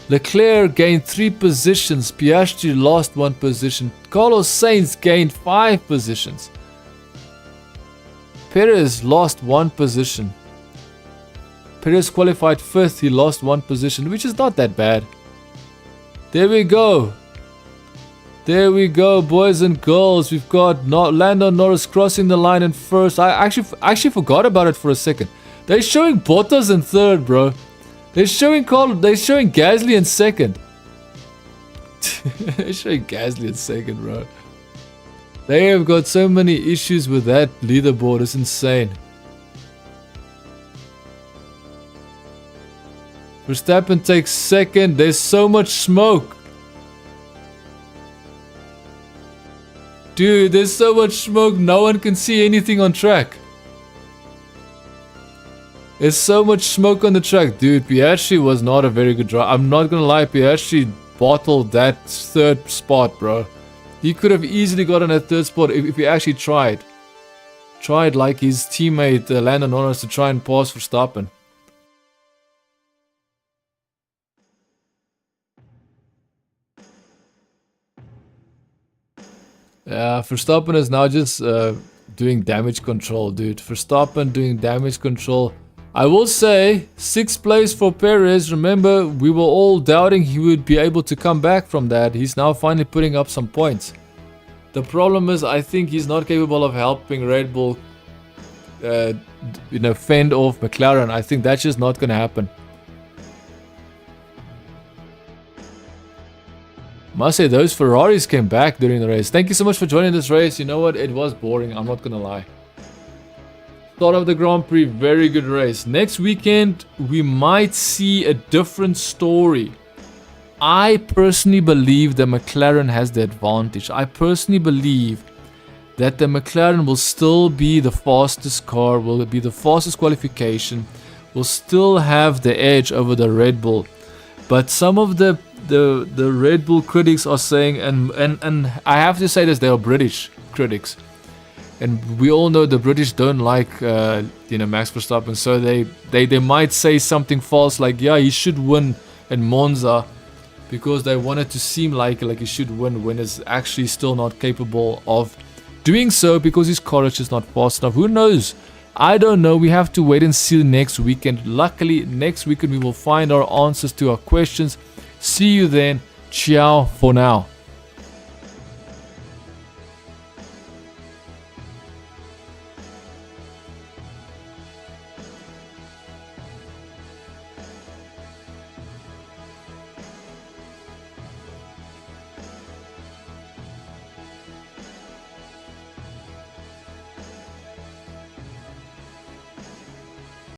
A: Leclerc gained 3 positions. Piastri lost 1 position. Carlos Sainz gained 5 positions. Perez lost 1 position. Perez qualified 5th. He lost 1 position, which is not that bad. There we go. There we go, boys and girls. We've got Lando Norris crossing the line in first. I actually forgot about it for a second. They're showing Bottas in third, bro. They're showing Gasly in second. They're showing Gasly in second, bro. They have got so many issues with that leaderboard. It's insane. Verstappen takes second. There's so much smoke. Dude, there's so much smoke. No one can see anything on track. There's so much smoke on the track. Dude, Piastri was not a very good driver. I'm not gonna lie, Piastri bottled that 3rd spot, bro. He could have easily gotten that 3rd spot if he actually tried. Tried like his teammate Lando Norris to try and pass Verstappen. Verstappen is now just doing damage control, dude. Verstappen doing damage control. I will say, 6th place for Perez. Remember, we were all doubting he would be able to come back from that. He's now finally putting up some points. The problem is, I think he's not capable of helping Red Bull, fend off McLaren. I think that's just not going to happen. Must say, those Ferraris came back during the race. Thank you so much for joining this race. You know what? It was boring. I'm not going to lie. Start of the Grand Prix, very good race. Next weekend, we might see a different story. I personally believe that McLaren has the advantage. I personally believe that the McLaren will still be the fastest car, will be the fastest qualification, will still have the edge over the Red Bull. But some of the Red Bull critics are saying, and I have to say this, they are British critics. And we all know the British don't like Max Verstappen, so they might say something false like, yeah, he should win in Monza, because they want it to seem like he should win when he's actually still not capable of doing so because his car is just not fast enough. Who knows? I don't know. We have to wait and see next weekend. Luckily, next weekend we will find our answers to our questions. See you then. Ciao for now.